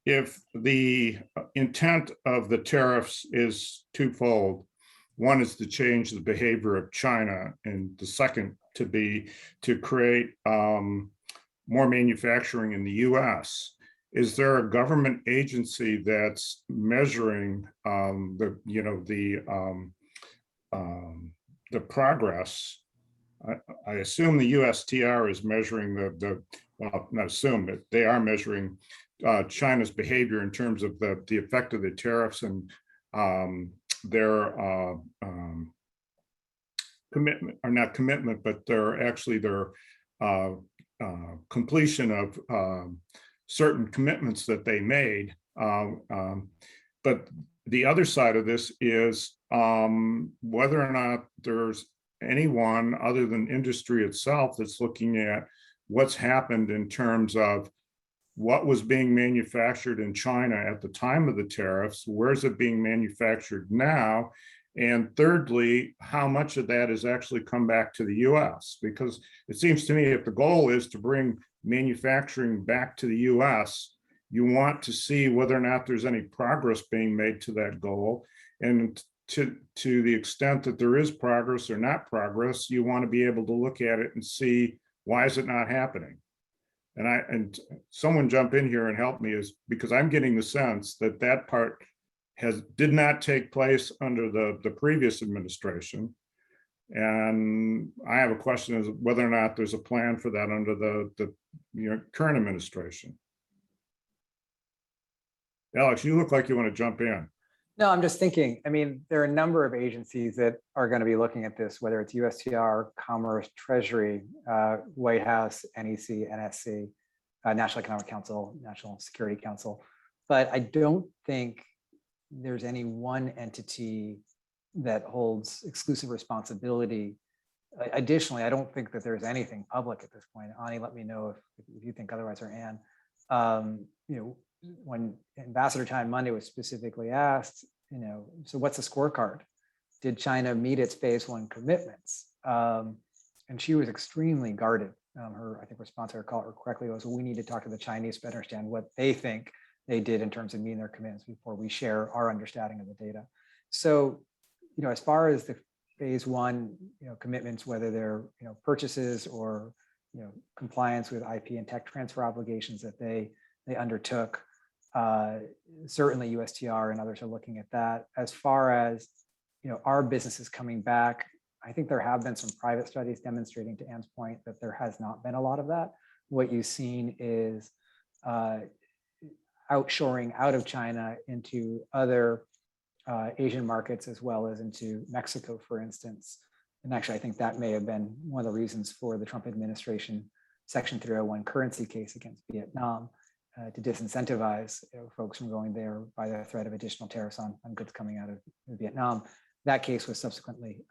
if the intent of the tariffs is twofold. One is to change the behavior of China, and the second to be to create more manufacturing in the US. Is there a government agency that's measuring the progress? I assume the USTR is measuring well, not assume, but they are measuring China's behavior in terms of the effect of the tariffs and their commitment, or not commitment, but their completion of certain commitments that they made. But the other side of this is whether or not there's anyone other than industry itself that's looking at what's happened in terms of what was being manufactured in China at the time of the tariffs, where's it being manufactured now? And thirdly, how much of that has actually come back to the US? Because it seems to me if the goal is to bring manufacturing back to the US, you want to see whether or not there's any progress being made to that goal. And to the extent that there is progress or not progress, you want to be able to look at it and see why is it not happening? And someone jump in here and help me, is because I'm getting the sense that that part did not take place under the previous administration. And I have a question as whether or not there's a plan for that under the current administration. Alex, you look like you want to jump in. No, I'm just thinking, I mean, there are a number of agencies that are going to be looking at this, whether it's USTR, Commerce, Treasury, White House, NEC, NSC, National Economic Council, National Security Council. But I don't think there's any one entity that holds exclusive responsibility. Additionally, I don't think that there's anything public at this point. Ani, let me know if you think otherwise, or Ann. When Ambassador Time Monday was specifically asked, so what's the scorecard? Did China meet its phase one commitments? And she was extremely guarded. Her, I think, response, I recall her correctly, was, well, we need to talk to the Chinese to better understand what they think they did in terms of meeting their commitments before we share our understanding of the data. So, as far as the phase one, commitments, whether they're, purchases or, compliance with IP and tech transfer obligations that they undertook, certainly USTR and others are looking at that. As far as, our businesses coming back, I think there have been some private studies demonstrating, to Ann's point, that there has not been a lot of that. What you've seen is outshoring out of China into other Asian markets, as well as into Mexico, for instance. And actually, I think that may have been one of the reasons for the Trump administration Section 301 currency case against Vietnam, to disincentivize folks from going there by the threat of additional tariffs on goods coming out of Vietnam. That case was subsequently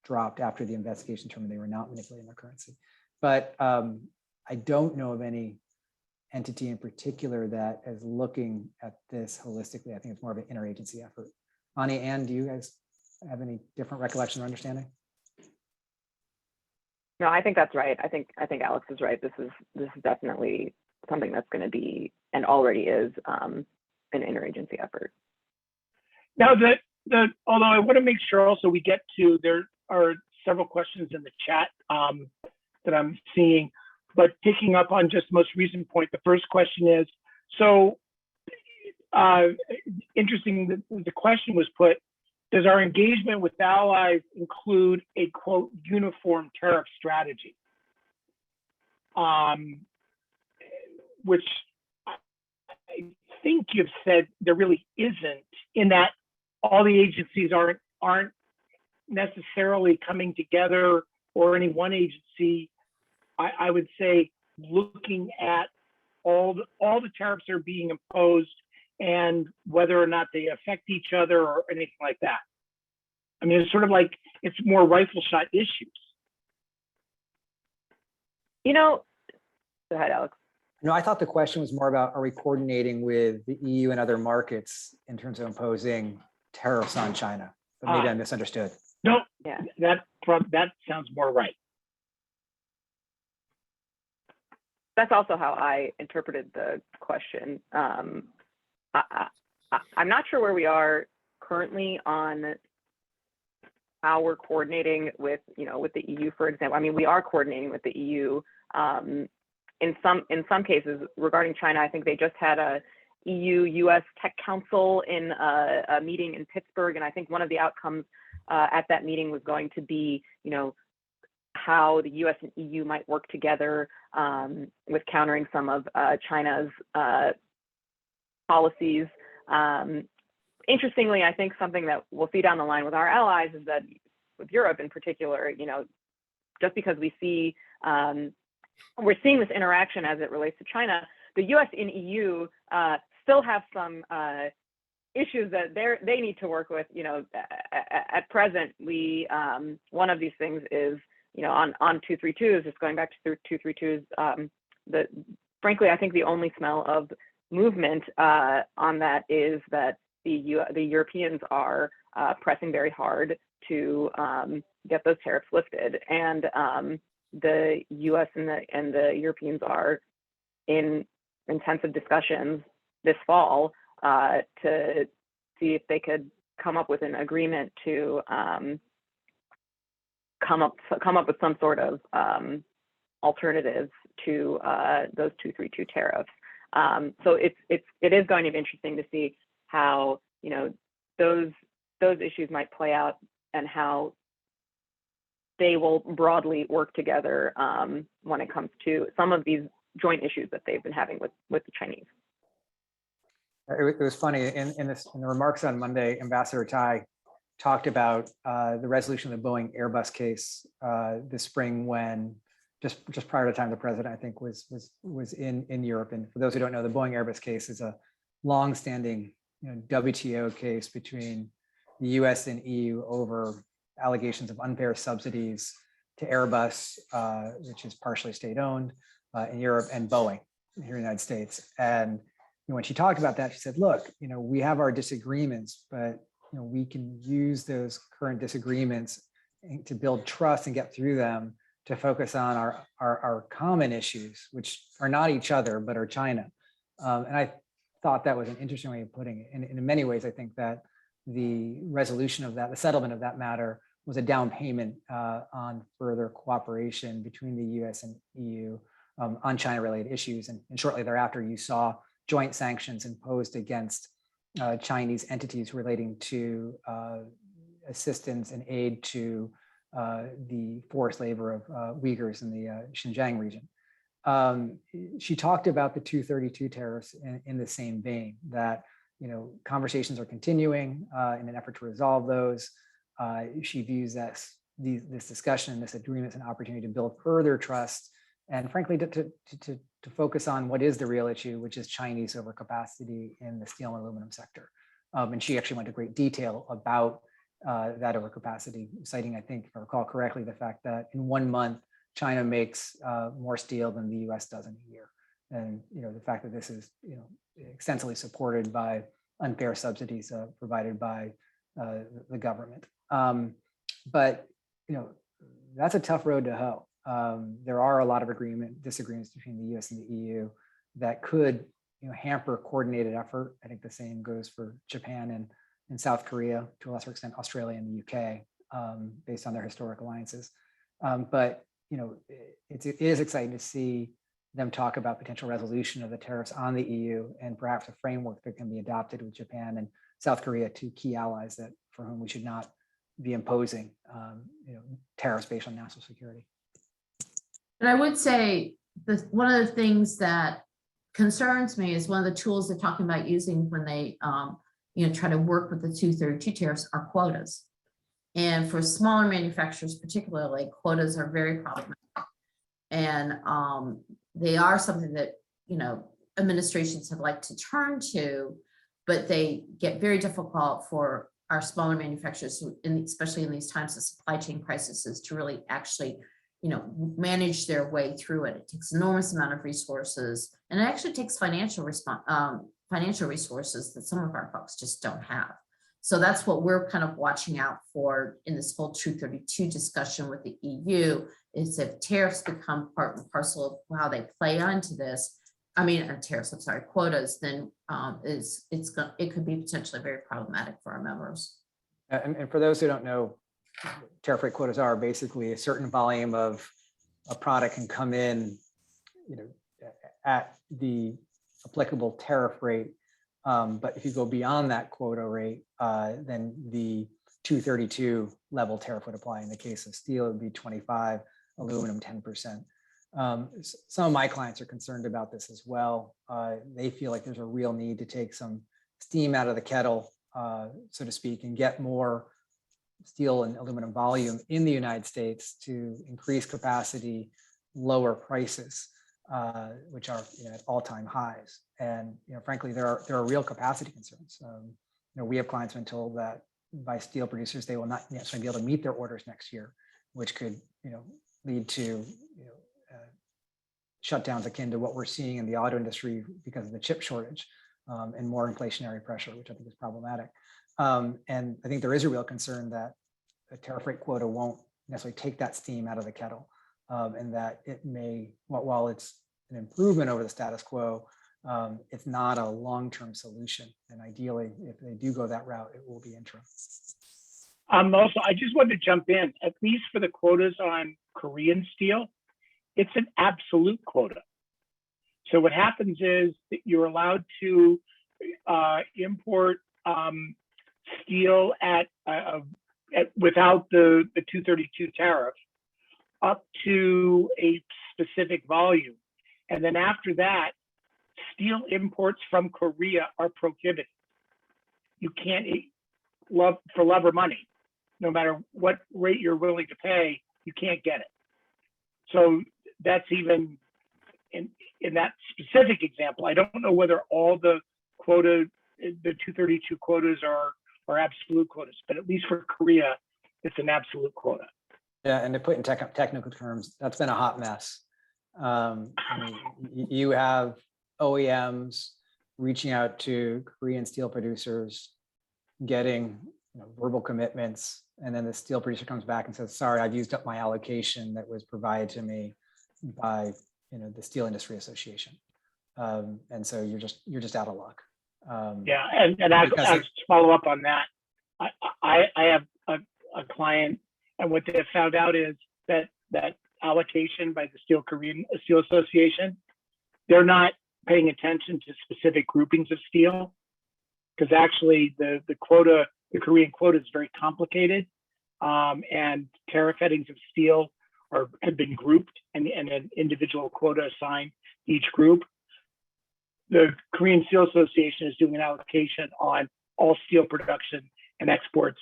dropped after the investigation determined they were not manipulating their currency. But I don't know of any entity in particular that is looking at this holistically. I think it's more of an interagency effort. Ani, Ann, do you guys have any different recollection or understanding? No, I think that's right. I think Alex is right. This is definitely something that's going to be, and already is, an interagency effort. Now although I want to make sure also we get to, there are several questions in the chat that I'm seeing, but picking up on just most recent point, the first question is, so interesting that the question was put, does our engagement with allies include a, quote, uniform tariff strategy? Which I think you've said there really isn't, in that all the agencies aren't necessarily coming together, or any one agency. I would say looking at all the tariffs that are being imposed and whether or not they affect each other or anything like that. I mean, it's sort of like it's more rifle shot issues. Go ahead, Alex. No, I thought the question was more about, are we coordinating with the EU and other markets in terms of imposing tariffs on China? But maybe I misunderstood. No, Yeah. that sounds more right. That's also how I interpreted the question. I'm not sure where we are currently on how we're coordinating with, with the EU, for example. I mean, we are coordinating with the EU. In some cases regarding China, I think they just had a EU-US Tech Council in a meeting in Pittsburgh, and I think one of the outcomes at that meeting was going to be, how the US and EU might work together with countering some of China's policies. Interestingly, I think something that we'll see down the line with our allies is that, with Europe in particular, just because we see we're seeing this interaction as it relates to China. The U.S. and EU still have some issues that they need to work with. You know, at present, we one of these things is, you know, on 232s, just going back to 232s. Frankly, I think the only smell of movement on that is that the Europeans are pressing very hard to get those tariffs lifted, and the U.S. and the Europeans are in intensive discussions this fall to see if they could come up with an agreement to come up with some sort of alternatives to those 232 tariffs. So it is going to be interesting to see how, you know, those issues might play out and how they will broadly work together when it comes to some of these joint issues that they've been having with the Chinese. It was funny in the remarks on Monday, Ambassador Tai talked about the resolution of the Boeing Airbus case this spring, when just prior to the time the president, I think, was in Europe. And for those who don't know, the Boeing Airbus case is a long-standing, you know, WTO case between the U.S. and EU over allegations of unfair subsidies to Airbus, which is partially state-owned in Europe, and Boeing here in the United States. And when she talked about that, she said, "Look, you know, we have our disagreements, but you know, we can use those current disagreements to build trust and get through them to focus on our common issues, which are not each other, but are China." And I thought that was an interesting way of putting it. And in many ways, I think that the resolution of that, the settlement of that matter, was a down payment on further cooperation between the US and EU on China-related issues. And shortly thereafter, you saw joint sanctions imposed against Chinese entities relating to assistance and aid to the forced labor of Uyghurs in the Xinjiang region. She talked about the 232 tariffs in the same vein, that, you know, conversations are continuing in an effort to resolve those. She views this discussion, this agreement, as an opportunity to build further trust, and frankly, to focus on what is the real issue, which is Chinese overcapacity in the steel and aluminum sector. And she actually went into great detail about that overcapacity, citing, I think, if I recall correctly, the fact that in 1 month, China makes more steel than the US does in a year. And, you know, the fact that this is, you know, extensively supported by unfair subsidies provided by the government. But, you know, that's a tough road to hoe. There are a lot of disagreements between the US and the EU that could, you know, hamper coordinated effort. I think the same goes for Japan and South Korea, to a lesser extent, Australia and the UK, based on their historic alliances. But, you know, it is exciting to see them talk about potential resolution of the tariffs on the EU, and perhaps a framework that can be adopted with Japan and South Korea, two key allies that for whom we should not be imposing, you know, tariffs based on national security. And I would say one of the things that concerns me is one of the tools they're talking about using when they you know, try to work with the 232 tariffs are quotas. And for smaller manufacturers, particularly, quotas are very problematic. And they are something that, you know, administrations have liked to turn to, but they get very difficult for our smaller manufacturers, especially in these times of supply chain crises, to really actually, you know, manage their way through it. It takes an enormous amount of resources, and it actually takes financial resources that some of our folks just don't have. So that's what we're kind of watching out for in this whole 232 discussion with the EU, is if tariffs become part and parcel of how they play onto this. I mean, tariffs, I'm sorry, quotas, then it could be potentially very problematic for our members. And for those who don't know, tariff rate quotas are basically a certain volume of a product can come in, you know, at the applicable tariff rate. But if you go beyond that quota rate, then the 232 level tariff would apply. In the case of steel, it would be 25, aluminum 10%. Some of my clients are concerned about this as well. They feel like there's a real need to take some steam out of the kettle, so to speak, and get more steel and aluminum volume in the United States to increase capacity lower prices, which are at all-time highs. And frankly, there are real capacity concerns. We have clients who have been told that by steel producers, they will not necessarily be able to meet their orders next year, which could lead to shutdowns akin to what we're seeing in the auto industry because of the chip shortage, and more inflationary pressure, which I think is problematic. And I think there is a real concern that the tariff rate quota won't necessarily take that steam out of the kettle, and that it may, while it's an improvement over the status quo, it's not a long-term solution. And ideally, if they do go that route, it will be interim. Also, I just wanted to jump in, at least for the quotas on Korean steel, it's an absolute quota. So what happens is that you're allowed to import steel at without the 232 tariff up to a specific volume. And then after that, steel imports from Korea are prohibited. You can't for love or money, no matter what rate you're willing to pay, you can't get it. So that's even in that specific example. I don't know whether all the 232 quotas are absolute quotas, but at least for Korea, it's an absolute quota. Yeah, and to put in technical terms, that's been a hot mess. You have OEMs reaching out to Korean steel producers, getting verbal commitments, and then the steel producer comes back and says, "Sorry, I've used up my allocation that was provided to me by the Steel Industry Association," and so you're just out of luck. Yeah, and I'll just follow up on that. I have a client, and what they have found out is that allocation by the Korean Steel Association, they're not paying attention to specific groupings of steel, because actually the Korean quota is very complicated, and tariff headings of steel have been grouped and an individual quota assigned each group. The Korean Steel Association is doing an allocation on all steel production and exports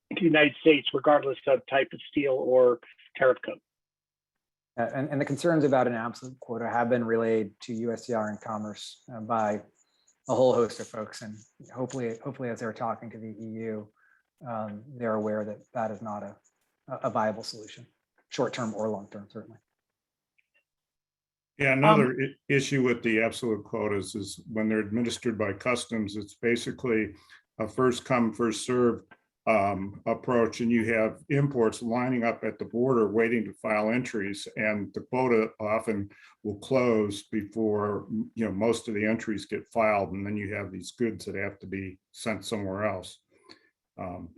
into the United States, regardless of type of steel or tariff code. And the concerns about an absolute quota have been relayed to USTR and Commerce by a whole host of folks, and hopefully as they're talking to the EU, they're aware that that is not a viable solution, short-term or long-term, certainly. Yeah, another issue with the absolute quotas is when they're administered by customs, it's basically a first come, first serve approach, and you have imports lining up at the border waiting to file entries, and the quota often will close before most of the entries get filed, and then you have these goods that have to be sent somewhere else.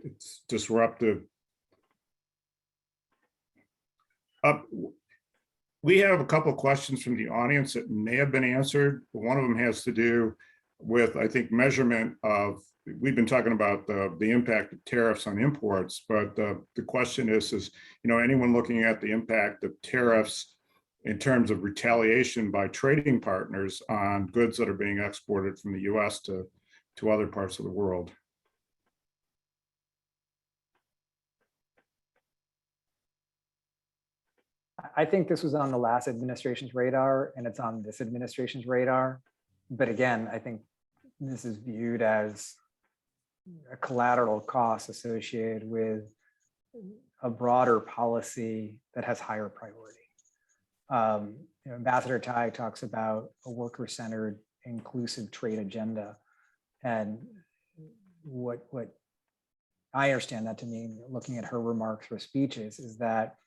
It's disruptive. We have a couple of questions from the audience that may have been answered. One of them has to do with, I think, measurement of, we've been talking about the impact of tariffs on imports, but the question is anyone looking at the impact of tariffs in terms of retaliation by trading partners on goods that are being exported from the US to other parts of the world? I think this was on the last administration's radar, and it's on this administration's radar. But again, I think this is viewed as a collateral cost associated with a broader policy that has higher priority. Ambassador Tai talks about a worker-centered, inclusive trade agenda, and what I understand that to mean, looking at her remarks or speeches, is that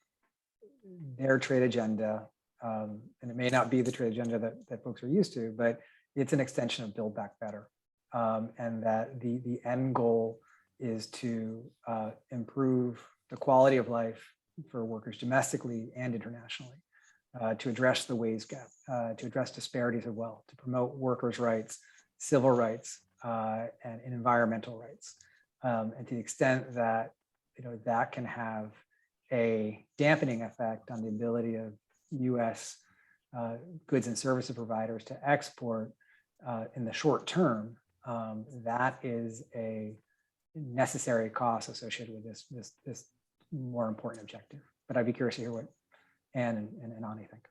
their trade agenda, and it may not be the trade agenda that folks are used to, but it's an extension of Build Back Better. And that the end goal is to improve the quality of life for workers domestically and internationally, to address the wage gap, to address disparities of wealth, to promote workers' rights, civil rights, and environmental rights. And to the extent that that can have a dampening effect on the ability of U.S. Goods and services providers to export in the short term, that is a necessary cost associated with this more important objective. But I'd be curious to hear what Anne and Ani think.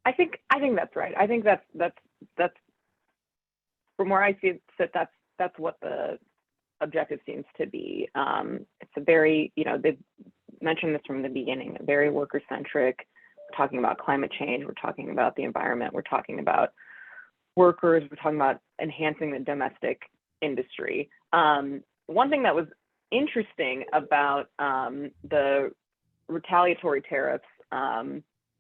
I think that's right. I think that's from where I see it sit, that's what the objective seems to be. It's a very, they've mentioned this from the beginning, very worker centric. We're talking about climate change. We're talking about the environment. We're talking about workers. We're talking about enhancing the domestic industry. One thing that was interesting about the retaliatory tariffs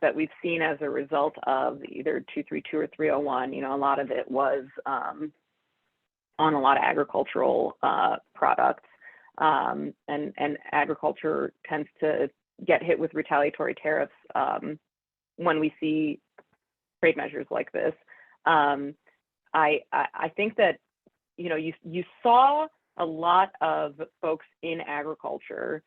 that we've seen as a result of either 232 or 301, a lot of it was on a lot of agricultural products, and agriculture tends to get hit with retaliatory tariffs when we see trade measures like this. I think that you saw a lot of folks in agriculture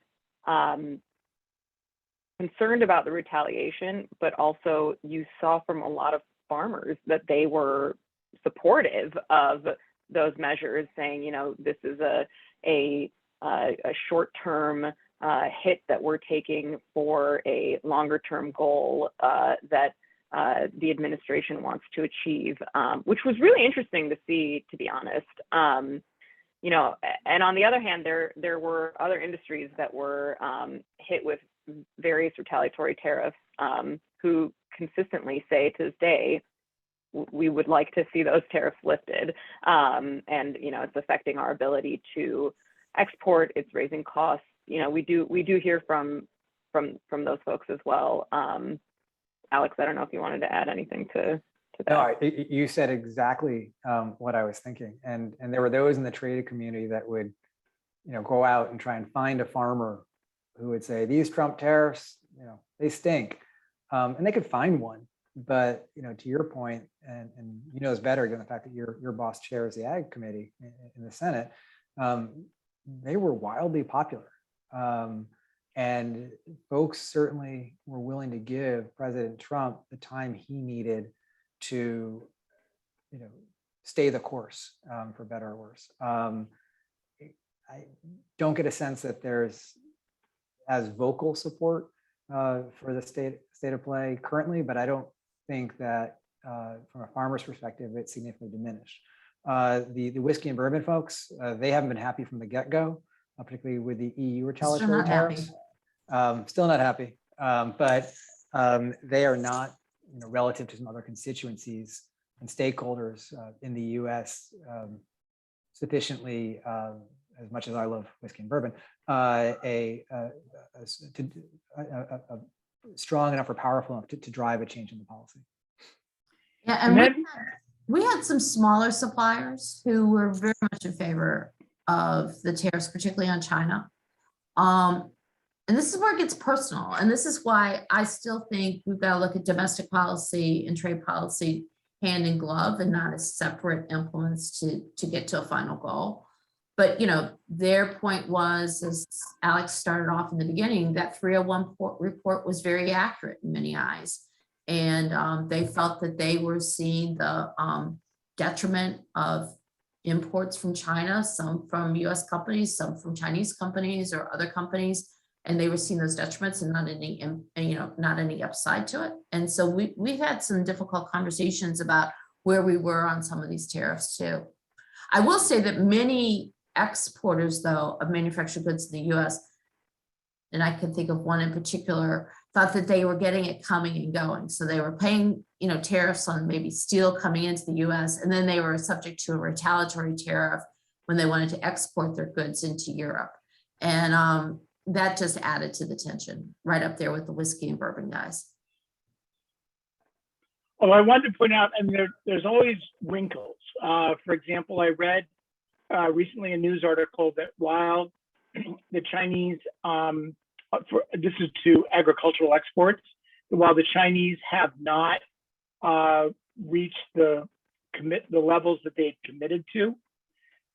concerned about the retaliation, but also you saw from a lot of farmers that they were supportive of those measures, saying, this is a short-term hit that we're taking for a longer-term goal that the administration wants to achieve, which was really interesting to see, to be honest. And on the other hand, there were other industries that were hit with various retaliatory tariffs who consistently say to this day, we would like to see those tariffs lifted. And, it's affecting our ability to export, it's raising costs. We do hear from those folks as well. Alex, I don't know if you wanted to add anything to that. No, you said exactly what I was thinking. And there were those in the trade community that would, go out and try and find a farmer who would say, these Trump tariffs, they stink. And they could find one. But, to your point, and it's better given the fact that your boss chairs the Ag Committee in the Senate, they were wildly popular. And folks certainly were willing to give President Trump the time he needed to, stay the course, for better or worse. I don't get a sense that there's as vocal support for the state of play currently, but I don't think that from a farmer's perspective, it's significantly diminished. The whiskey and bourbon folks, they haven't been happy from the get-go, particularly with the EU retaliatory tariffs. Still not happy, but they are not, relative to some other constituencies and stakeholders in the U.S. Sufficiently, as much as I love whiskey and bourbon, strong enough or powerful enough to drive a change in the policy. Yeah, and we had some smaller suppliers who were very much in favor of the tariffs, particularly on China. And this is where it gets personal. And this is why I still think we've got to look at domestic policy and trade policy hand in glove and not as separate implements to get to a final goal. But, their point was, as Alex started off in the beginning, that 301 report was very accurate in many eyes. And they felt that they were seeing the detriment of imports from China, some from US companies, some from Chinese companies or other companies. And they were seeing those detriments and not any upside to it. And so we've had some difficult conversations about where we were on some of these tariffs too. I will say that many exporters, though, of manufactured goods in the US, and I can think of one in particular, thought that they were getting it coming and going. So they were paying, tariffs on maybe steel coming into the US, and then they were subject to a retaliatory tariff when they wanted to export their goods into Europe. And that just added to the tension, right up there with the whiskey and bourbon guys. Well, I wanted to point out, there's always wrinkles. For example, I read recently a news article that while the Chinese, this is to agricultural exports, while the Chinese have not reached the levels that they had committed to,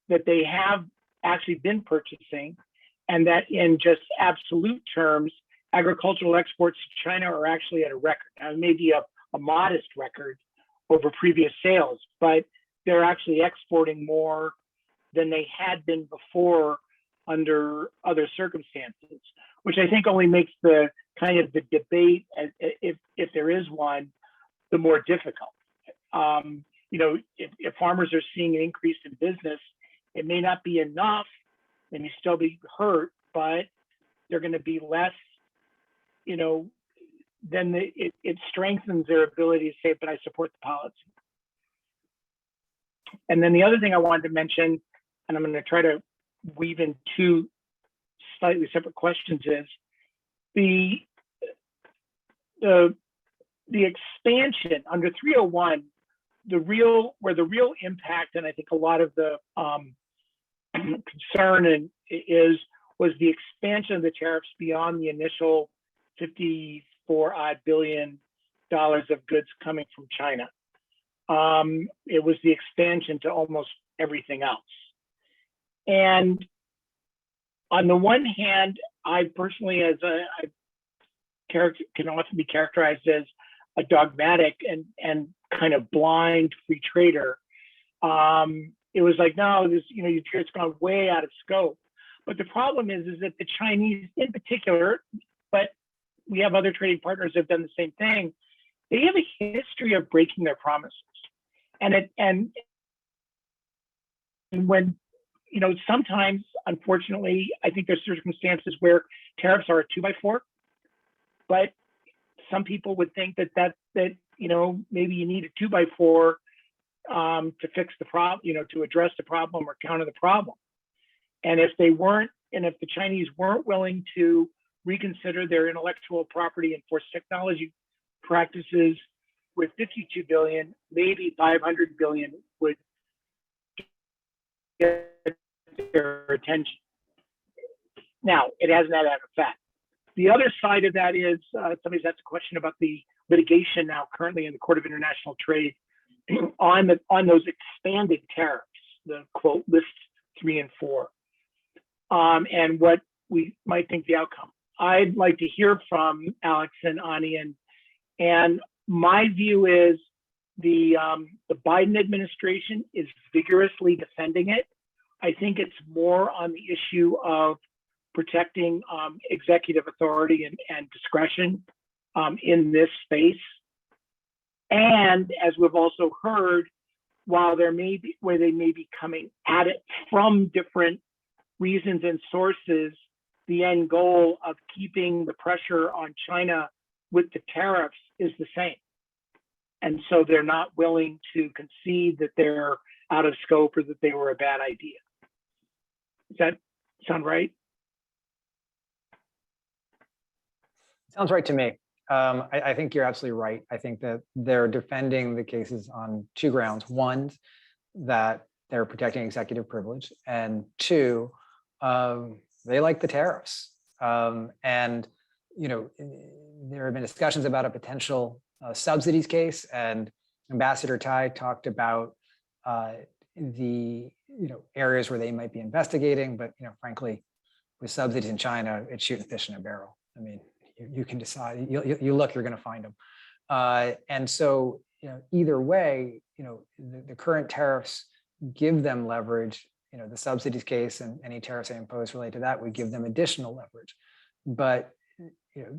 that they have actually been purchasing, and that in just absolute terms, agricultural exports to China are actually at a record. Now, it may be a modest record over previous sales, but they're actually exporting more than they had been before under other circumstances, which I think only makes the kind of the debate, if there is one, the more difficult. You know, if farmers are seeing an increase in business, it may not be enough, they may still be hurt, but they're going to be less, you know, then it strengthens their ability to say, but I support the policy. And then the other thing I wanted to mention, and I'm going to try to weave in two slightly separate questions, is the expansion under 301, where the real impact, and I think a lot of the concern was the expansion of the tariffs beyond the initial $54 billion of goods coming from China. It was the expansion to almost everything else. And on the one hand, I personally, can often be characterized as a dogmatic and kind of blind free trader. It was like, no, this, you know, it's gone way out of scope. But the problem is that the Chinese in particular, but we have other trading partners that have done the same thing. They have a history of breaking their promises. And when, you know, sometimes, unfortunately, I think there's circumstances where tariffs are a 2x4, but some people would think that you know, maybe you need a 2x4 to fix the problem, you know, to address the problem or counter the problem. And if they weren't, and if the Chinese weren't willing to reconsider their intellectual property and forced technology practices with 52 billion, maybe 500 billion would get their attention. Now, it hasn't had that effect. The other side of that is somebody's asked a question about the litigation now currently in the Court of International Trade on those expanded tariffs, the quote lists 3 and 4, and what we might think the outcome. I'd like to hear from Alex and Ani, and my view is the Biden administration is vigorously defending it. I think it's more on the issue of protecting executive authority and discretion in this space. And as we've also heard, while they may be coming at it from different reasons and sources, the end goal of keeping the pressure on China with the tariffs is the same. And so they're not willing to concede that they're out of scope or that they were a bad idea. Does that sound right? Sounds right to me. I think you're absolutely right. I think that they're defending the cases on 2 grounds. One, that they're protecting executive privilege, and 2, they like the tariffs. And you know, there have been discussions about a potential subsidies case, and Ambassador Tai talked about the areas where they might be investigating. But frankly, with subsidies in China, it's shooting fish in a barrel. I mean, you can decide. You look, you're going to find them. And so, either way, the current tariffs give them leverage. The subsidies case and any tariffs they impose related to that would give them additional leverage. But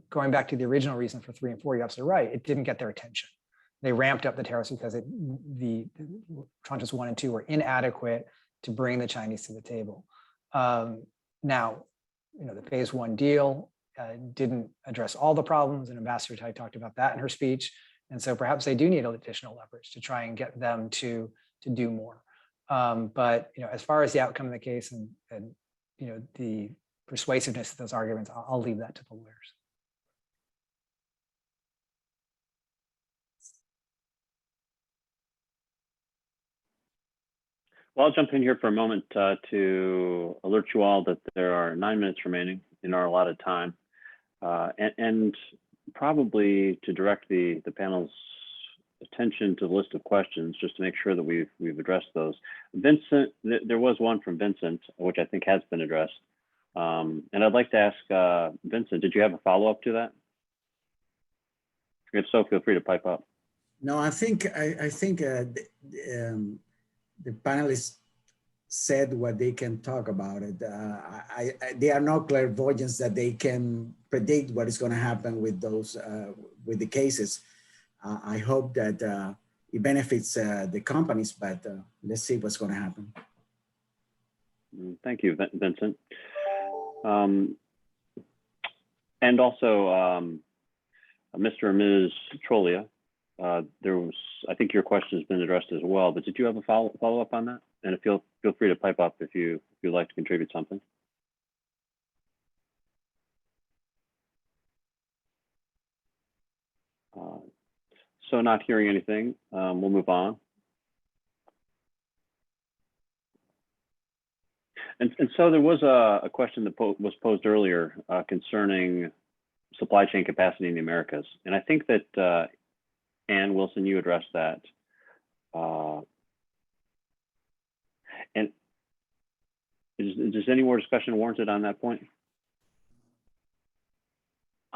going back to the original reason for 3 and 4, you're absolutely right. It didn't get their attention. They ramped up the tariffs because the tranches 1 and 2 were inadequate to bring the Chinese to the table. Now, the phase 1 deal didn't address all the problems, and Ambassador Tai talked about that in her speech. And so perhaps they do need additional leverage to try and get them to do more. But as far as the outcome of the case and the persuasiveness of those arguments, I'll leave that to the lawyers. Well, I'll jump in here for a moment to alert you all that there are 9 minutes remaining in our allotted time, and probably to direct the panel's attention to the list of questions, just to make sure that we've addressed those. Vincent, there was one from Vincent, which I think has been addressed. And I'd like to ask Vincent, did you have a follow-up to that? If so, feel free to pipe up. No, I think the panelists said what they can talk about it. They are not clairvoyants that they can predict what is going to happen with those with the cases. I hope that it benefits the companies, but let's see what's going to happen. Thank you, Vincent. And also, Mr. or Ms. Trolia, there was, I think your question has been addressed as well, but did you have a follow up on that? And feel free to pipe up if you'd like to contribute something. So not hearing anything, we'll move on. And so there was a question that was posed earlier concerning supply chain capacity in the Americas. And I think that Ann Wilson, you addressed that. And is any more discussion warranted on that point?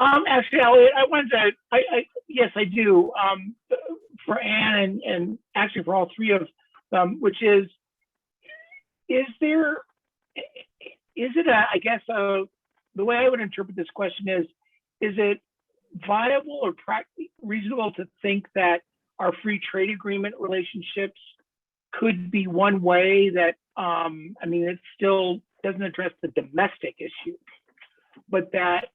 Actually, Elliot, I wanted to, yes, I do, for Ann and actually for all three of them, which is there, is it a, I guess, the way I would interpret this question is it viable or reasonable to think that our free trade agreement relationships could be one way that, I mean, it still doesn't address the domestic issue, but that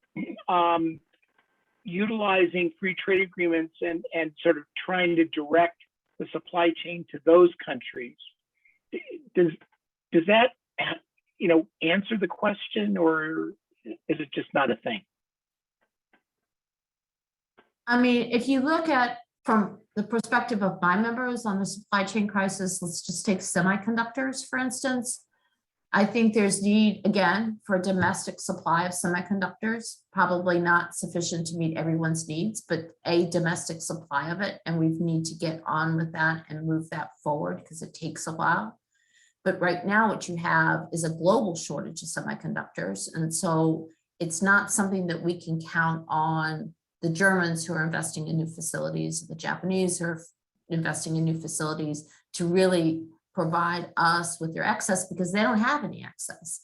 utilizing free trade agreements and sort of trying to direct the supply chain to those countries, does that, you know, answer the question, or is it just not a thing? I mean, if you look at from the perspective of my members on the supply chain crisis, let's just take semiconductors, for instance. I think there's need, again, for a domestic supply of semiconductors, probably not sufficient to meet everyone's needs, but a domestic supply of it. And we need to get on with that and move that forward because it takes a while. But right now, what you have is a global shortage of semiconductors. And so it's not something that we can count on the Germans who are investing in new facilities, the Japanese who are investing in new facilities to really provide us with their excess because they don't have any excess.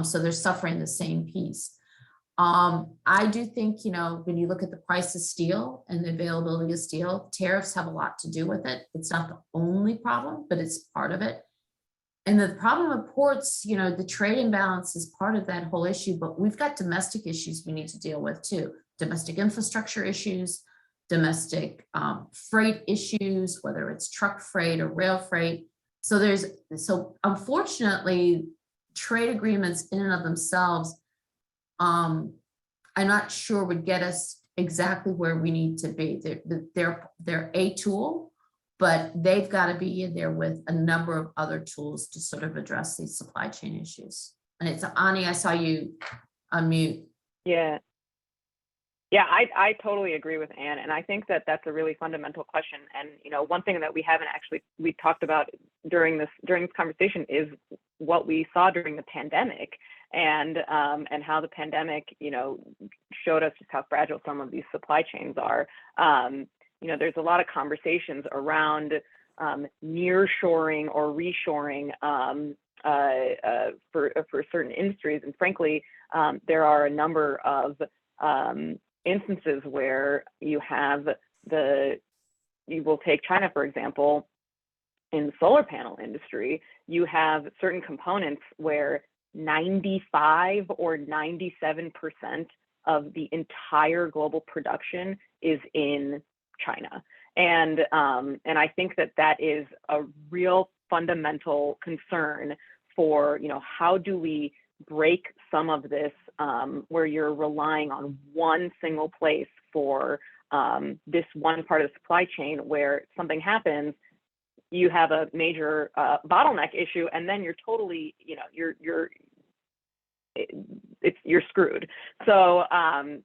So they're suffering the same piece. I do think, you know, when you look at the price of steel and the availability of steel, tariffs have a lot to do with it. It's not the only problem, but it's part of it. And the problem of ports, you know, the trade imbalance is part of that whole issue, but we've got domestic issues we need to deal with too. Domestic infrastructure issues, domestic freight issues, whether it's truck freight or rail freight. So unfortunately, trade agreements in and of themselves, I'm not sure would get us exactly where we need to be. They're a tool, but they've got to be in there with a number of other tools to sort of address these supply chain issues. And it's Ani, I saw you unmute. Yeah. Yeah, I totally agree with Ann, and I think that that's a really fundamental question. And you know, one thing that we haven't actually talked about during this conversation is what we saw during the pandemic, and how the pandemic, you know, showed us just how fragile some of these supply chains are. You know, there's a lot of conversations around nearshoring or reshoring for certain industries, and frankly, there are a number of instances where you will take China, for example, in the solar panel industry, you have certain components where 95 or 97% of the entire global production is in China. And I think that is a real fundamental concern for, you know, how do we break some of this where you're relying on one single place for this one part of the supply chain, where something happens, you have a major bottleneck issue, and then you're totally, you know, you're screwed. So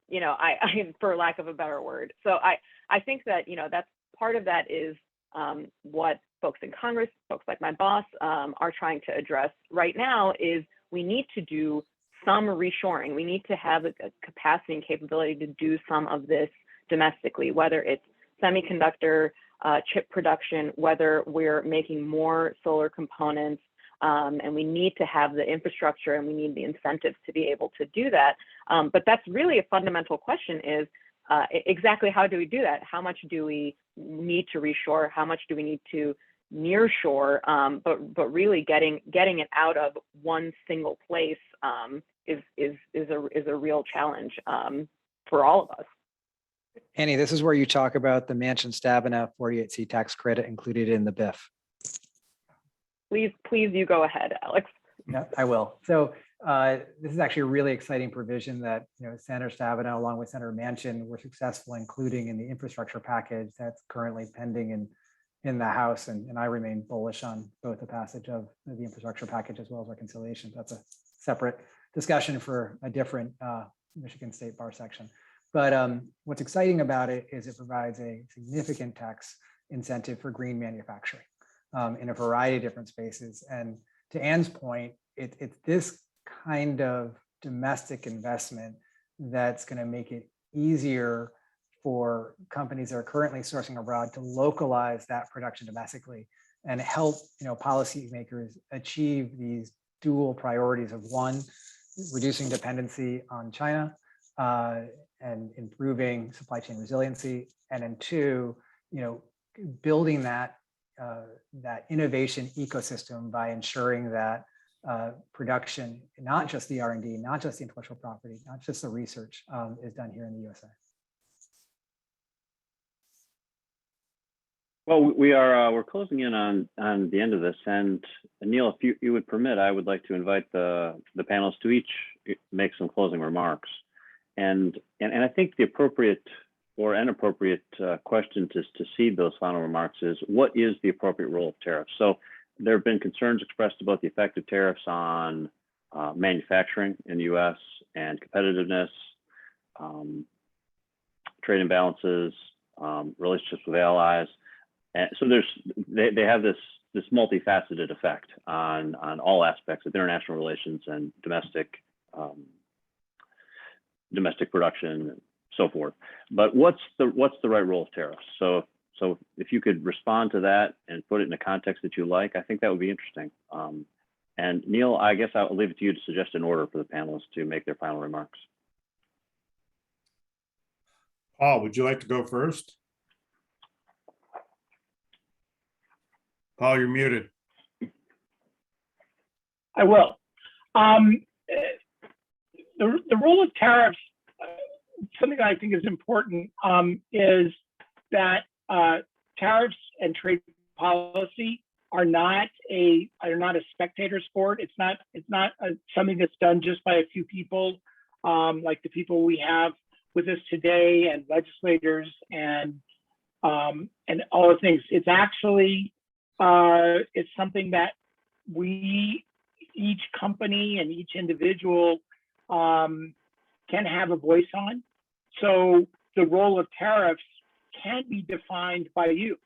you know, I for lack of a better word. So I think that, you know, that's part of that is what folks in Congress, folks like my boss, are trying to address right now is we need to do some reshoring. We need to have a capacity and capability to do some of this domestically, whether it's semiconductor chip production, whether we're making more solar components, and we need to have the infrastructure and we need the incentives to be able to do that. But that's really a fundamental question is, exactly how do we do that? How much do we need to reshore? How much do we need to nearshore? But really getting it out of one single place is a real challenge for all of us. Annie, this is where you talk about the Manchin-Stabenow 48C tax credit included in the BIF. Please, you go ahead, Alex. Yeah, I will. So this is actually a really exciting provision that Senator Stabenow, along with Senator Manchin, were successful including in the infrastructure package that's currently pending in the House. And I remain bullish on both the passage of the infrastructure package as well as reconciliation. That's a separate discussion for a different Michigan State Bar section. But what's exciting about it is it provides a significant tax incentive for green manufacturing in a variety of different spaces. And to Ann's point, it's this kind of domestic investment that's going to make it easier for companies that are currently sourcing abroad to localize that production domestically and help policymakers achieve these dual priorities of one, reducing dependency on China and improving supply chain resiliency, and then two, building that innovation ecosystem by ensuring that production, not just the R&D, not just the intellectual property, not just the research, is done here in the USA. Well, we're closing in on the end of this, and Neil, if you would permit, I would like to invite the panelists to each make some closing remarks, and I think the appropriate or inappropriate question to seed those final remarks is, what is the appropriate role of tariffs? So there have been concerns expressed about the effect of tariffs on manufacturing in the U.S. and competitiveness, trade imbalances, relationships with allies. And so they have this multifaceted effect on all aspects of international relations and domestic production and so forth. But what's the right role of tariffs? So if you could respond to that and put it in the context that you like, I think that would be interesting. And Neil, I guess I'll leave it to you to suggest an order for the panelists to make their final remarks. Paul, would you like to go first? Paul, you're muted. I will. The role of tariffs, something that I think is important, is that tariffs and trade policy are not a spectator sport. It's not something that's done just by a few people, like the people we have with us today and legislators and all the things. It's actually it's something that each company and each individual can have a voice on. So the role of tariffs can be defined by you.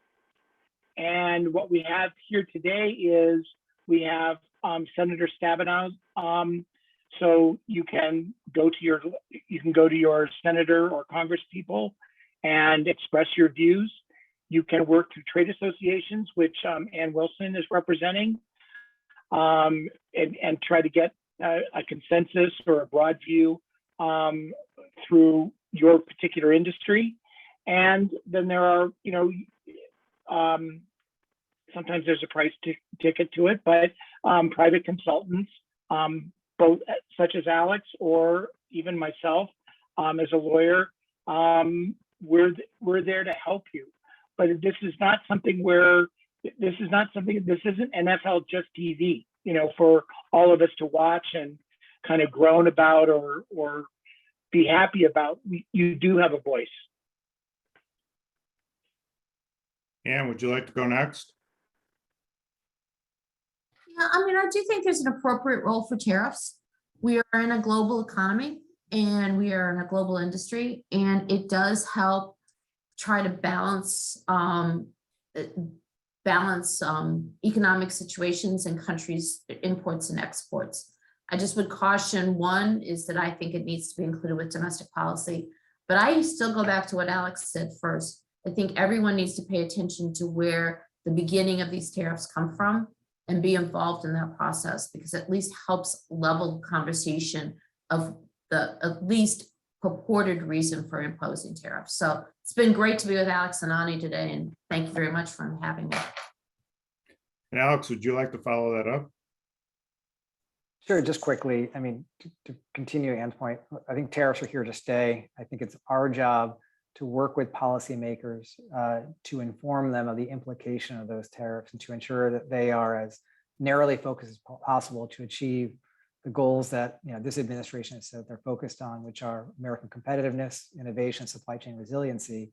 And what we have here today is we have Senator Stabenow. So you can go to your senator or Congress people and express your views. You can work through trade associations, which Ann Wilson is representing, and try to get a consensus or a broad view through your particular industry. And then there are, sometimes there's a price ticket to it, but private consultants, both such as Alex or even myself as a lawyer, we're there to help you. But this isn't NFL Just TV, for all of us to watch and kind of groan about or be happy about. You do have a voice. Ann, would you like to go next? Yeah, I do think there's an appropriate role for tariffs. We are in a global economy and we are in a global industry, and it does help try to balance economic situations in countries' imports and exports. I just would caution, one is that I think it needs to be included with domestic policy, but I still go back to what Alex said first. I think everyone needs to pay attention to where the beginning of these tariffs come from and be involved in that process, because at least helps level conversation of at least purported reason for imposing tariffs. So it's been great to be with Alex and Ani today, and thank you very much for having me. And Alex, would you like to follow that up? Sure, just quickly, I mean, to continue Ann's point, I think tariffs are here to stay. I think it's our job to work with policymakers to inform them of the implication of those tariffs and to ensure that they are as narrowly focused as possible to achieve the goals that this administration has said they're focused on, which are American competitiveness, innovation, supply chain resiliency,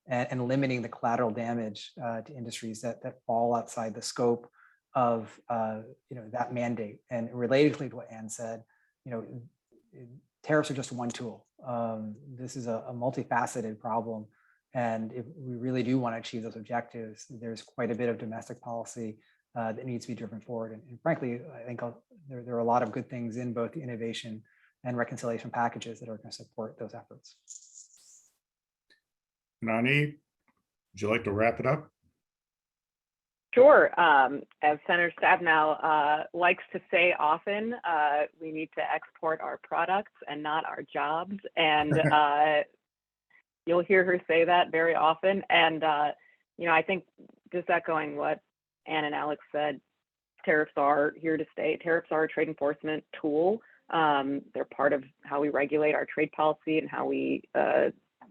and limiting the collateral damage to industries that fall outside the scope of that mandate. And relatedly to what Ann said, tariffs are just one tool. This is a multifaceted problem, and if we really do want to achieve those objectives, there's quite a bit of domestic policy that needs to be driven forward. And frankly, I think there are a lot of good things in both the innovation and reconciliation packages that are going to support those efforts. Nani, would you like to wrap it up? Sure. As Senator Stabenow likes to say often, we need to export our products and not our jobs. And you'll hear her say that very often. And, I think just echoing what Ann and Alex said, tariffs are here to stay. Tariffs are a trade enforcement tool. They're part of how we regulate our trade policy and how we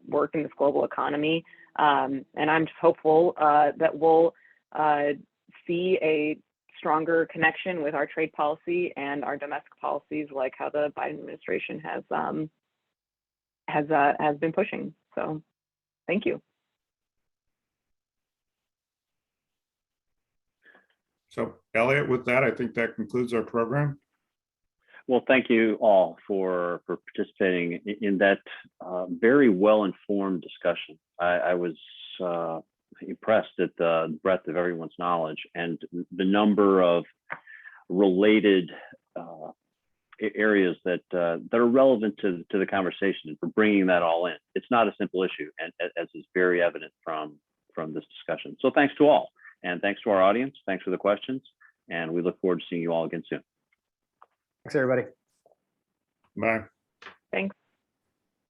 work in this global economy. And I'm just hopeful that we'll see a stronger connection with our trade policy and our domestic policies, like how the Biden administration has been pushing. So, thank you. So, Elliot, with that, I think that concludes our program. Well, thank you all for participating in that very well-informed discussion. I was impressed at the breadth of everyone's knowledge and the number of related areas that are relevant to the conversation, and for bringing that all in. It's not a simple issue, and as is very evident from this discussion. So thanks to all, and thanks to our audience. Thanks for the questions, and we look forward to seeing you all again soon. Thanks, everybody. Bye. Thanks.